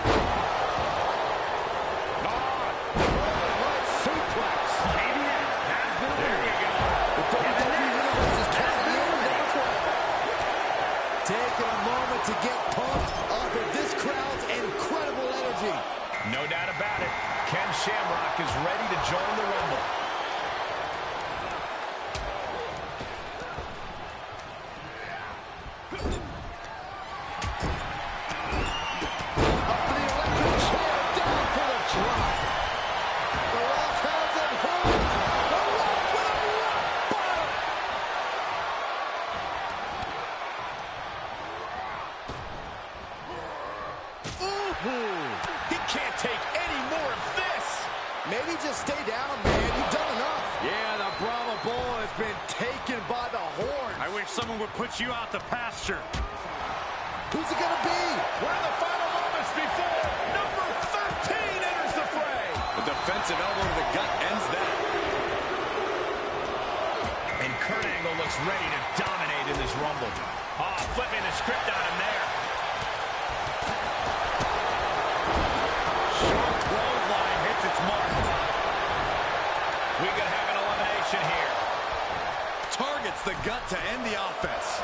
Speaker 3: Right suplex. Maybe that has been
Speaker 5: There we go.
Speaker 4: The WWE Universe is counting in number 12. Taking a moment to get pumped off of this crowd's incredible energy.
Speaker 5: No doubt about it. Ken Shamrock is ready to join the Rumble.
Speaker 4: Up for the electric chair, down for the drop. The Rock has it hooked. The Rock with a rock bottom.
Speaker 5: He can't take any more of this.
Speaker 4: Maybe just stay down, man. You've done enough.
Speaker 5: Yeah, the Brahma Bull has been taken by the horn.
Speaker 4: I wish someone would put you out to pasture. Who's it gonna be?
Speaker 5: We're in the final moments before number 13 enters the fray.
Speaker 4: A defensive elbow to the gut ends that.
Speaker 5: And Kurt Angle looks ready to dominate in this Rumble. Flipping the script on him there.
Speaker 4: Short clothesline hits its mark.
Speaker 5: We could have an elimination here.
Speaker 4: Targets the gut to end the offense.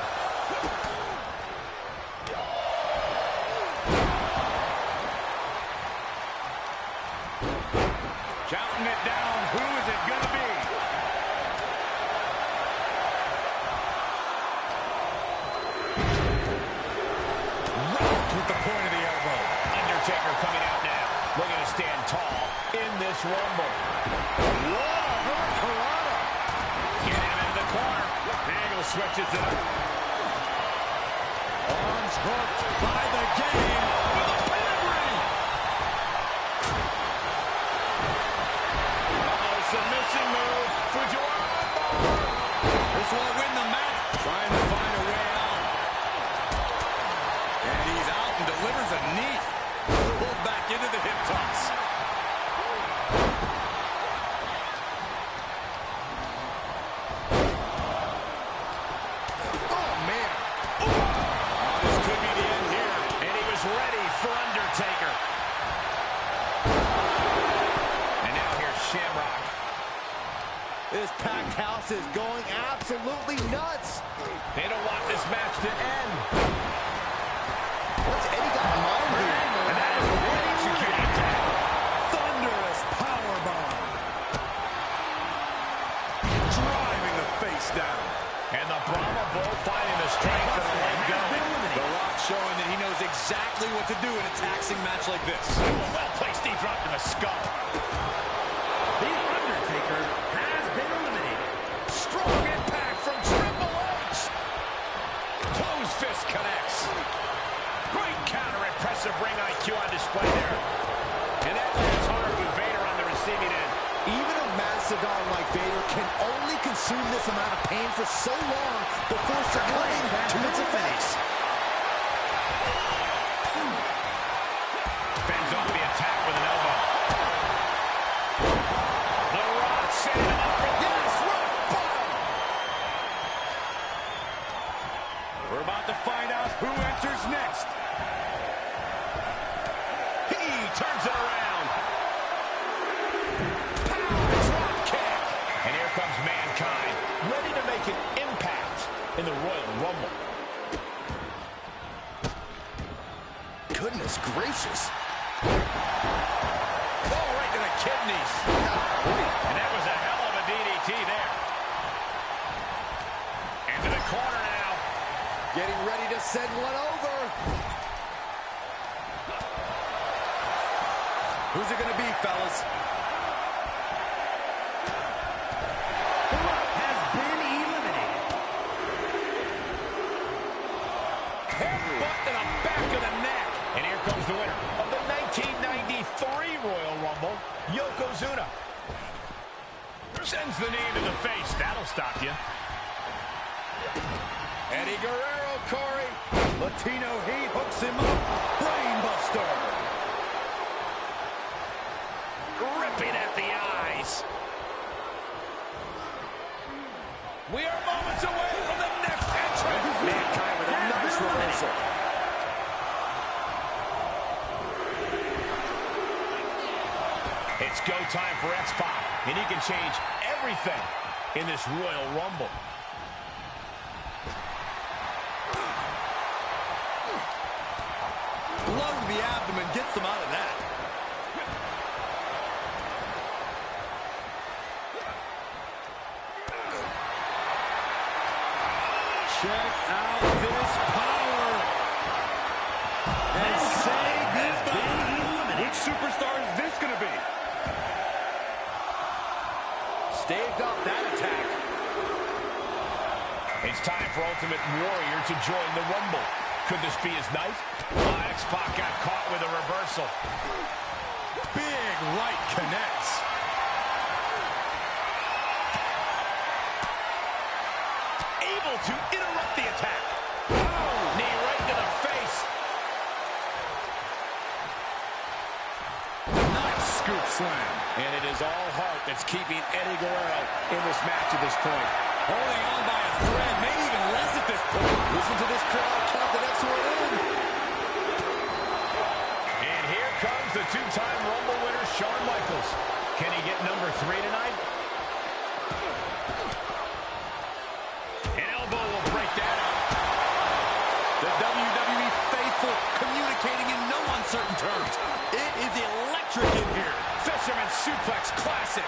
Speaker 5: Counting it down. Who is it going to be? Rocked with the point of the elbow. Undertaker coming out now. Looking to stand tall in this Rumble. Whoa! Hurricanrana. Get him into the corner. Angle switches it up.
Speaker 4: Arms hooked by the game.
Speaker 5: With a pedigree. Submission move. Fujiwara.
Speaker 4: This won't win the match. Trying to find a way out. And he's out and delivers a knee. Pulled back into the hip toss. Oh, man.
Speaker 5: This could be the end here. And he was ready for Undertaker. And now here's Shamrock.
Speaker 4: This packed house is going absolutely nuts.
Speaker 5: They don't want this match to end.
Speaker 4: What's Eddie got in mind here?
Speaker 5: And that is a well-executed attack.
Speaker 4: Thunderous powerbomb. Driving the face down.
Speaker 5: And the Brahma Bull finding the strength to let go.
Speaker 4: The Rock showing that he knows exactly what to do in a taxing match like this.
Speaker 5: Well-placed knee drop to the skull.
Speaker 3: The Undertaker has been eliminated.
Speaker 5: Strong impact from Triple H. Closed fist connects. Great counter. Impressive ring IQ on display there. And that lands hard with Vader on the receiving end.
Speaker 4: Even a mastodon like Vader can only consume this amount of pain for so long before succumbing to its effects.
Speaker 5: Fends off the attack with an elbow.
Speaker 4: We're about to find out who enters next.
Speaker 5: He turns it around. Power drop kick. And here comes Mankind, ready to make an impact in the Royal Rumble. Goodness gracious. Oh, right to the kidneys. And that was a hell of a DDT there. Into the corner now.
Speaker 2: Getting ready to send one over.
Speaker 4: Who's it going to be, fellas?
Speaker 3: Has been eliminated.
Speaker 5: Headbutt to the back of the neck. And here comes the winner of the 1993 Royal Rumble, Yokozuna. Sends the knee to the face. That'll stop you.
Speaker 4: Eddie Guerrero, Corey. Latino Heat hooks him up. Brainbuster.
Speaker 5: Ripping at the eyes.
Speaker 4: We are moments away from the next entrant.
Speaker 5: Mankind with a nice reversal. It's go time for Xpac, and he can change everything in this Royal Rumble.
Speaker 4: Blow to the abdomen gets them out of that. Check out this power. And say goodbye. Which superstar is this going to be? Staved off that attack.
Speaker 5: It's time for Ultimate Warrior to join the Rumble. Could this be his night? Xpac got caught with a reversal.
Speaker 4: Big right connects.
Speaker 5: Able to interrupt the attack. Oh, knee right to the face.
Speaker 4: Nice scoop slam.
Speaker 5: And it is all Hart that's keeping Eddie Guerrero in this match at this point.
Speaker 4: Holding on by a thread, maybe even less at this point.
Speaker 5: Listen to this crowd count the next one in. And here comes the two-time Rumble winner, Shawn Michaels. Can he get number 3 tonight? An elbow will break that up.
Speaker 4: The WWE faithful communicating in no uncertain terms. It is electric in here.
Speaker 5: Fisherman suplex classic.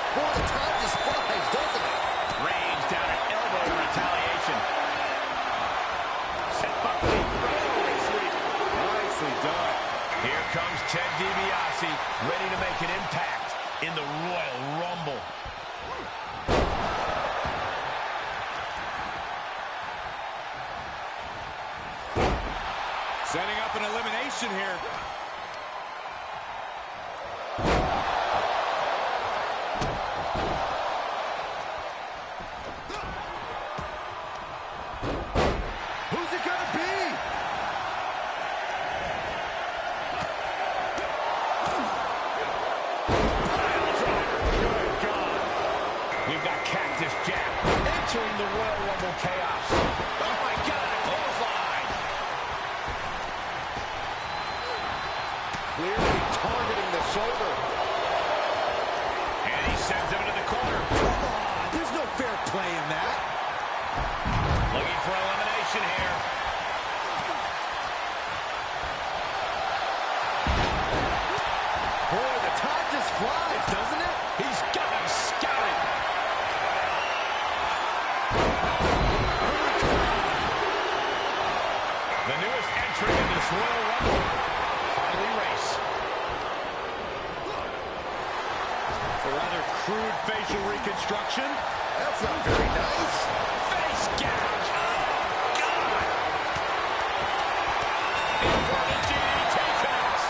Speaker 2: Boy, the time just flies, doesn't it?
Speaker 5: Range down an elbow in retaliation. Set Buckley.
Speaker 4: Nicely done.
Speaker 5: Here comes Ted DiBiase, ready to make an impact in the Royal Rumble.
Speaker 4: Setting up an elimination here. Who's it gonna be?
Speaker 5: Good God. We've got Cactus Jack entering the Royal Rumble chaos. Oh my God, a clothesline.
Speaker 2: Clearly targeting the shoulder.
Speaker 5: And he sends him into the corner.
Speaker 4: Come on, there's no fair play in that.
Speaker 5: Looking for elimination here.
Speaker 2: Boy, the time just flies, doesn't it?
Speaker 5: He's got him scouted. The newest entrant in this Royal Rumble, Harley Race.
Speaker 4: A rather crude facial reconstruction.
Speaker 2: That's not very nice.
Speaker 5: Face gouge. Oh, God. Inverted DDT connects.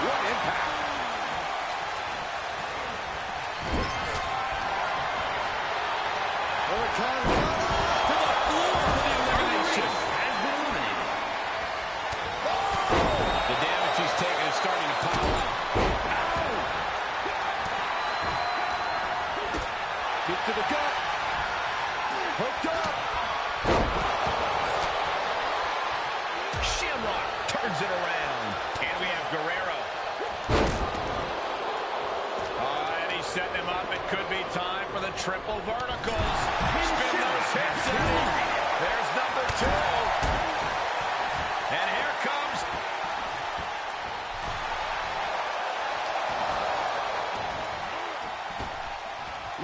Speaker 2: What impact.
Speaker 4: To the floor for the elimination.
Speaker 3: Has been eliminated.
Speaker 5: The damage he's taken is starting to pile up.
Speaker 2: Kick to the gut. Hooked up. Shamrock turns it around. And we have Guerrero. And he's setting him up. It could be time for the triple verticals. Spin those hips. There's number 2. And here comes.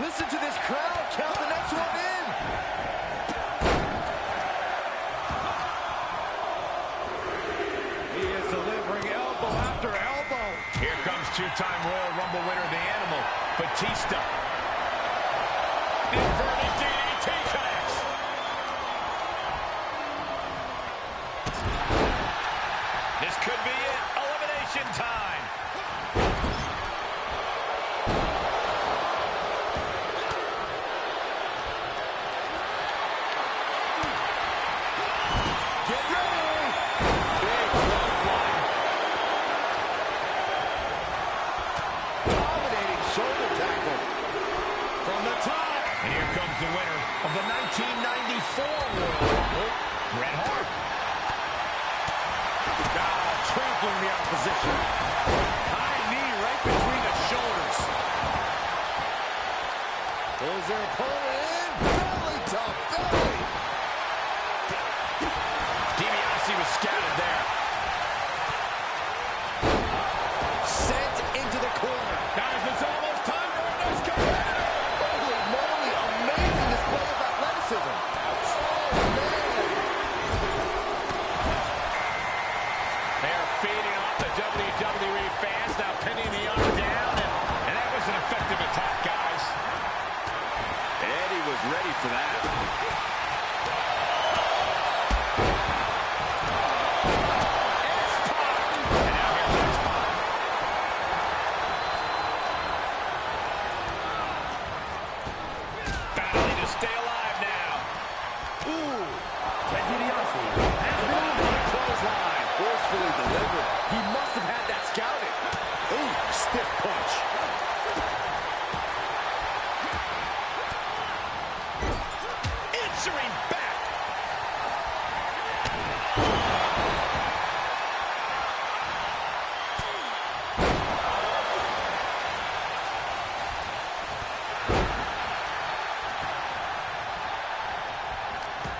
Speaker 2: Listen to this crowd. Count the next one in. He is delivering elbow after elbow. Here comes 2-time Royal Rumble winner, the Animal, Batista. Inverted DDT connects. This could be it. Elimination time. Get ready. Big clothesline. Dominating shoulder tackle.
Speaker 4: From the top.
Speaker 2: And here comes the winner of the 1994 Royal Rumble, Bret Hart.
Speaker 4: Trampling the opposition. High knee right between the shoulders.
Speaker 2: Pulls their opponent in. Belly to belly. DiBiase was scouted there. Sent into the corner.
Speaker 4: Guys, it's almost time for our next competitor.
Speaker 2: Holy moly, amazing display of athleticism. Oh, man. They're feeding off the WWE fans, now pinning the arm down, and that was an effective attack, guys. Eddie was ready for that. Xpac! And now here's Xpac. Battling to stay alive now. Ooh!
Speaker 3: Ted DiBiase has been eliminated.
Speaker 2: Clothesline. Forcefully delivered. He must have had that scouted. Ooh, stiff punch. Answering back.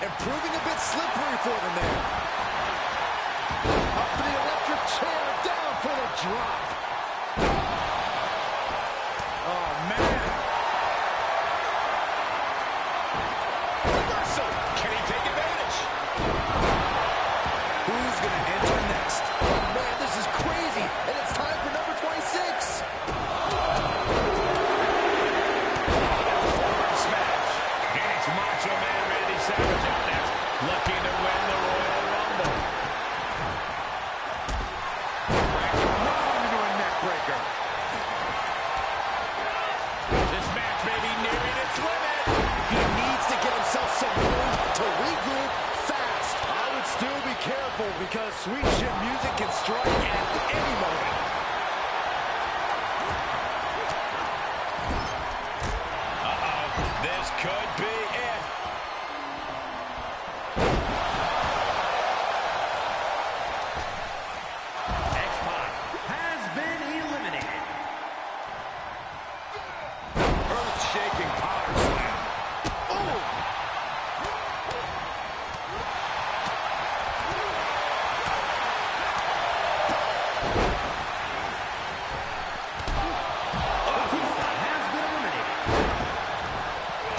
Speaker 2: And proving a bit slippery for them there. Up for the electric chair, down for the drop. Oh, man. Reversal. Can he take advantage? Who's going to enter next? Oh, man, this is crazy. And it's time for number 26. Forward smash. And it's Macho Man Randy Savage out next, looking to win the Royal Rumble. Into a neck breaker. This match may be nearing its limit. He needs to get himself some room to regroup fast. I would still be careful because sweet chin music can strike at any moment. Uh-oh, this could be it.
Speaker 3: Xpac has been eliminated.
Speaker 2: Earth-shaking power slam. Ooh!
Speaker 3: Batista has been eliminated.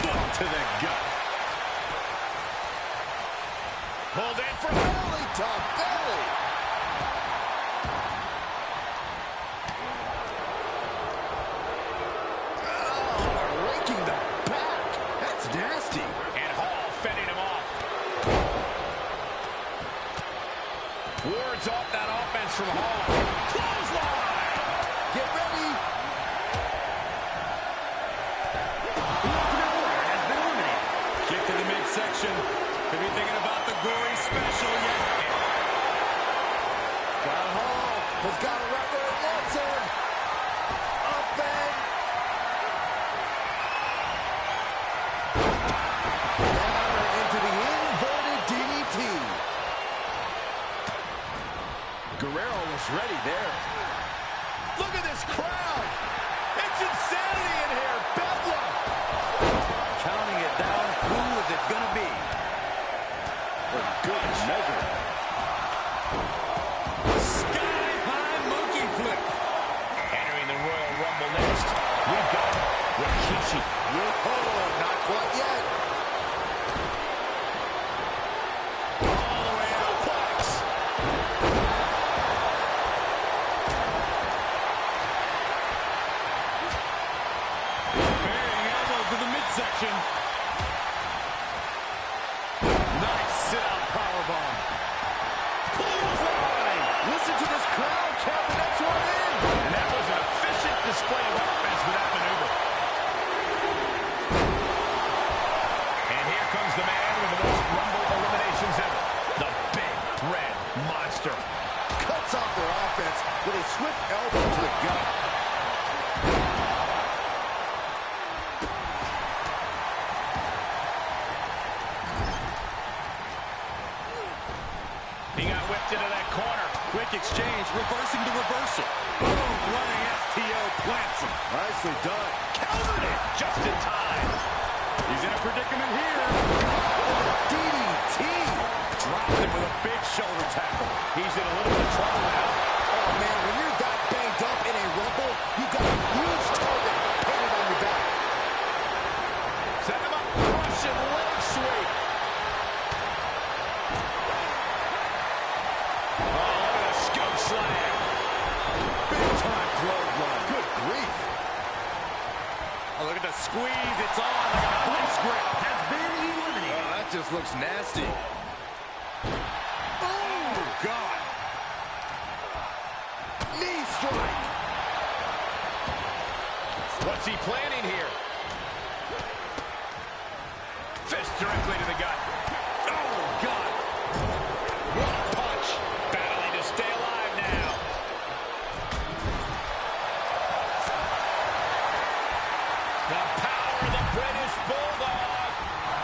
Speaker 2: Boot to the gut. Pulled in for belly to belly. Oh, raking the back. That's nasty. And Hall fending him off. Wards off that offense from Hall. Clothesline. Get ready.
Speaker 3: The Ultimate Warrior has been eliminated.
Speaker 4: Kick to the midsection. Could be thinking about the gory special yet.
Speaker 2: Got Hall. Has got it right where it wants him. Up and down into the inverted DDT. Guerrero was ready there. Look at this crowd. It's insanity in here. Bedlam.
Speaker 4: Counting it down. Who is it going to be?
Speaker 2: Good measure.
Speaker 4: Sky-high monkey flip.
Speaker 5: Entering the Royal Rumble next, we've got Rikishi.
Speaker 2: Oh, not quite yet.
Speaker 4: All the way out.
Speaker 2: Suplex.
Speaker 4: Burying elbow to the midsection. Nice sit-out powerbomb.
Speaker 2: Clothesline. Listen to this crowd count the next one in.
Speaker 5: And that was an efficient display of offense with that maneuver. And here comes the man with the most Rumble eliminations ever. The Big Red Monster.
Speaker 2: Cuts off their offense with a swift elbow to the gut.
Speaker 5: He got whipped into that corner.
Speaker 4: Quick exchange, reversing the reversal. Boom, running STO plants him.
Speaker 2: Nicely done.
Speaker 5: Countered it just in time.
Speaker 4: He's in a predicament here.
Speaker 2: DDT.
Speaker 5: Dropped him with a big shoulder tackle. He's in a little bit of trouble now.
Speaker 2: Oh, man, when you're that banged up in a Rumble, you got a huge target painted on your back.
Speaker 5: Set him up. Russian leg sweep. Oh, look at the scoop slam.
Speaker 2: Big time clothesline. Good grief.
Speaker 5: Oh, look at the squeeze. It's on like a vice grip.
Speaker 3: Has been eliminated.
Speaker 2: Oh, that just looks nasty.
Speaker 5: Oh, God.
Speaker 2: Knee strike.
Speaker 5: What's he planning here? Fist directly to the gut. Oh, God. What a punch. Battling to stay alive now. The power of the British Bulldog.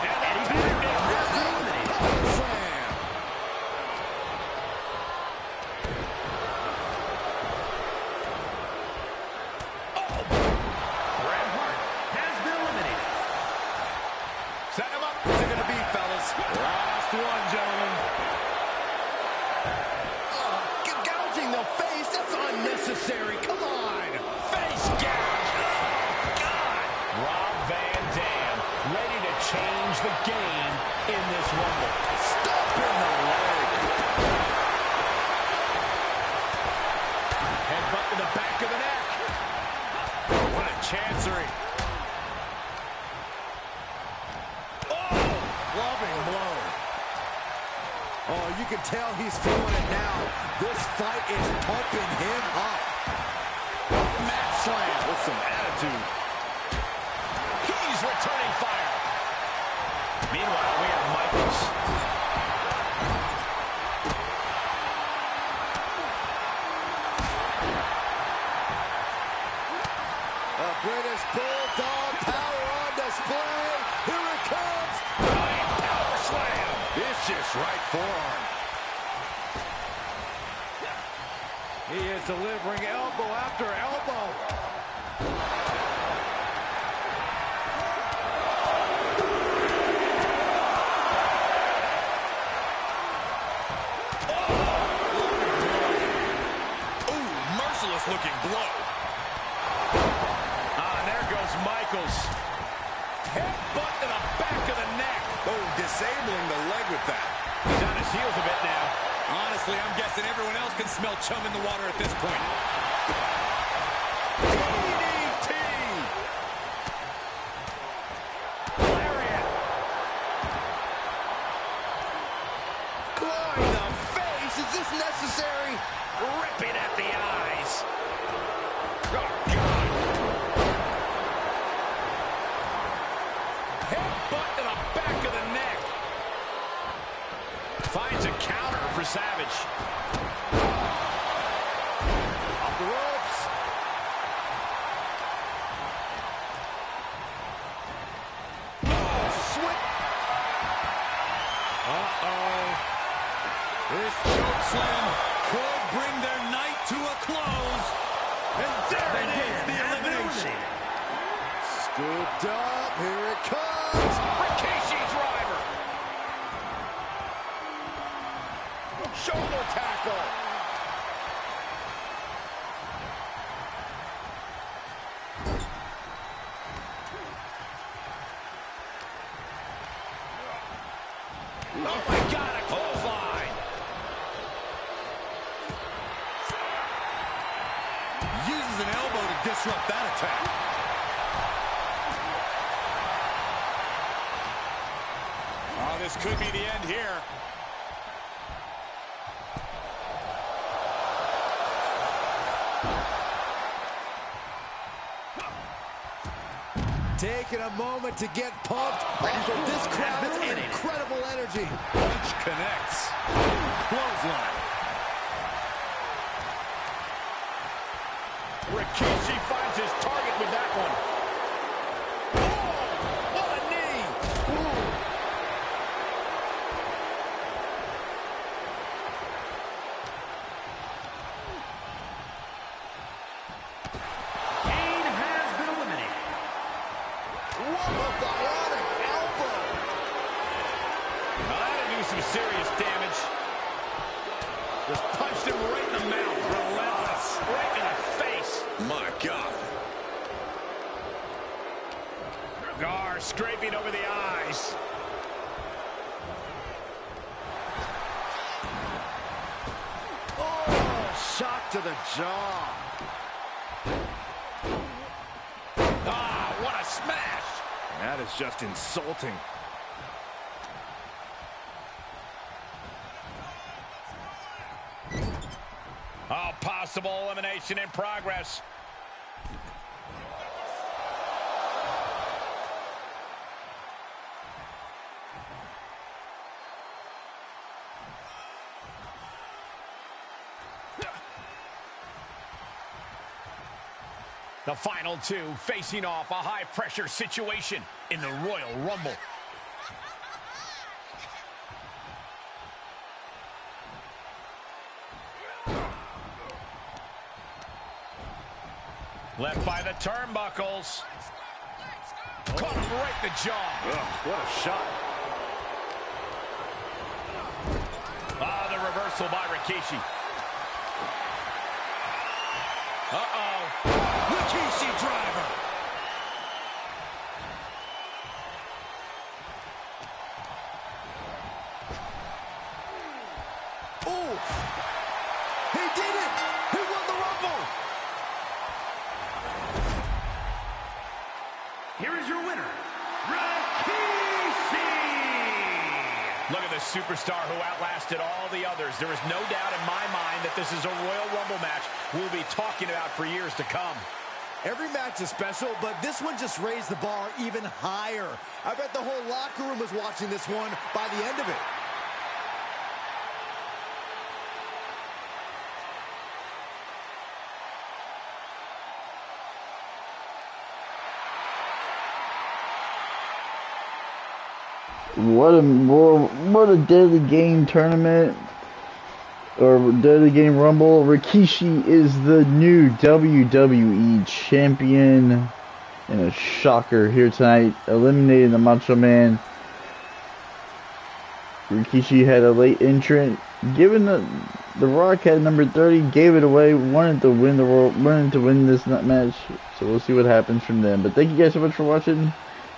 Speaker 5: And the
Speaker 3: Has been eliminated.
Speaker 2: Slam.
Speaker 3: Bret Hart has been eliminated.
Speaker 5: set him up. What's it going to be, fellas?
Speaker 4: Last one, gentlemen.
Speaker 2: Gouging the face. That's unnecessary. Come on.
Speaker 5: Face gouge. Oh, God. Rob Van Dam ready to change the game in this Rumble.
Speaker 2: Stop in the leg.
Speaker 5: Headbutt to the back of the neck. What a chancery. Oh,
Speaker 2: Clubbing blow. Oh, you can tell he's feeling it now. This fight is pumping him up.
Speaker 5: mat slam with some attitude. He's returning fire. Meanwhile, we have Michaels.
Speaker 2: A British Bulldog power on display. Here it comes.
Speaker 5: Giant power slam.
Speaker 2: Vicious right forearm.
Speaker 4: He is delivering elbow after elbow.
Speaker 5: Ooh, merciless looking blow. Ah, and there goes Michaels. Headbutt to the back of the neck.
Speaker 2: Oh, disabling the leg with that.
Speaker 5: He's on his heels a bit now.
Speaker 4: Honestly, I'm guessing everyone else can smell chum in the water at this point.
Speaker 2: DDT.
Speaker 5: Lariat.
Speaker 2: Clawing the face. Is this necessary?
Speaker 5: Ripping at the eyes.
Speaker 2: the ropes. Oh, switch.
Speaker 4: Uh-oh. This chokeslam could bring their night to a close. And there it is, the elimination.
Speaker 2: Scooped up, here it comes. Rikishi driver. Shoulder tackle. Oh my God, a clothesline.
Speaker 4: Uses an elbow to disrupt that attack. Oh, this could be the end here.
Speaker 2: Taking a moment to get pumped. This crowd has incredible energy.
Speaker 4: Punch connects. Clothesline.
Speaker 2: Rikishi finds his target with that one. Oh, what a knee. Ooh.
Speaker 3: Kane has been eliminated.
Speaker 2: What a bionic elbow.
Speaker 5: Now that'll do some serious damage.
Speaker 2: Just punched him right in the mouth. Relentless. Right in the face.
Speaker 5: My God.
Speaker 2: Gar scraping over the eyes. Oh, shot to the jaw. Ah, what a smash. That is just insulting.
Speaker 5: Oh, possible elimination in progress. The final two facing off a high-pressure situation in the Royal Rumble. Left by the turnbuckles. Caught him right in the jaw.
Speaker 2: Ugh, what a shot.
Speaker 5: Ah, the reversal by Rikishi. Uh-oh.
Speaker 4: Rikishi driver.
Speaker 2: Ooh. He did it. He won the Rumble.
Speaker 3: Here is your winner, Rikishi!
Speaker 5: Look at this superstar who outlasted all the others. There is no doubt in my mind that this is a Royal Rumble match we'll be talking about for years to come.
Speaker 2: Every match is special, but this one just raised the bar even higher. I bet the whole locker room was watching this one by the end of it.
Speaker 1: What a deadly game tournament, or deadly game rumble. Rikishi is the new WWE champion, and a shocker here tonight, eliminating the Macho Man. Rikishi had a late entrant, given the Rock had number 30, gave it away, wanted to win this match. So we'll see what happens from them. But thank you guys so much for watching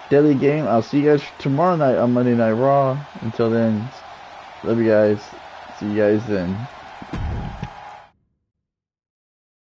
Speaker 1: Deadly Game. I'll see you guys tomorrow night on Monday Night Raw. Until then, love you guys. See you guys then.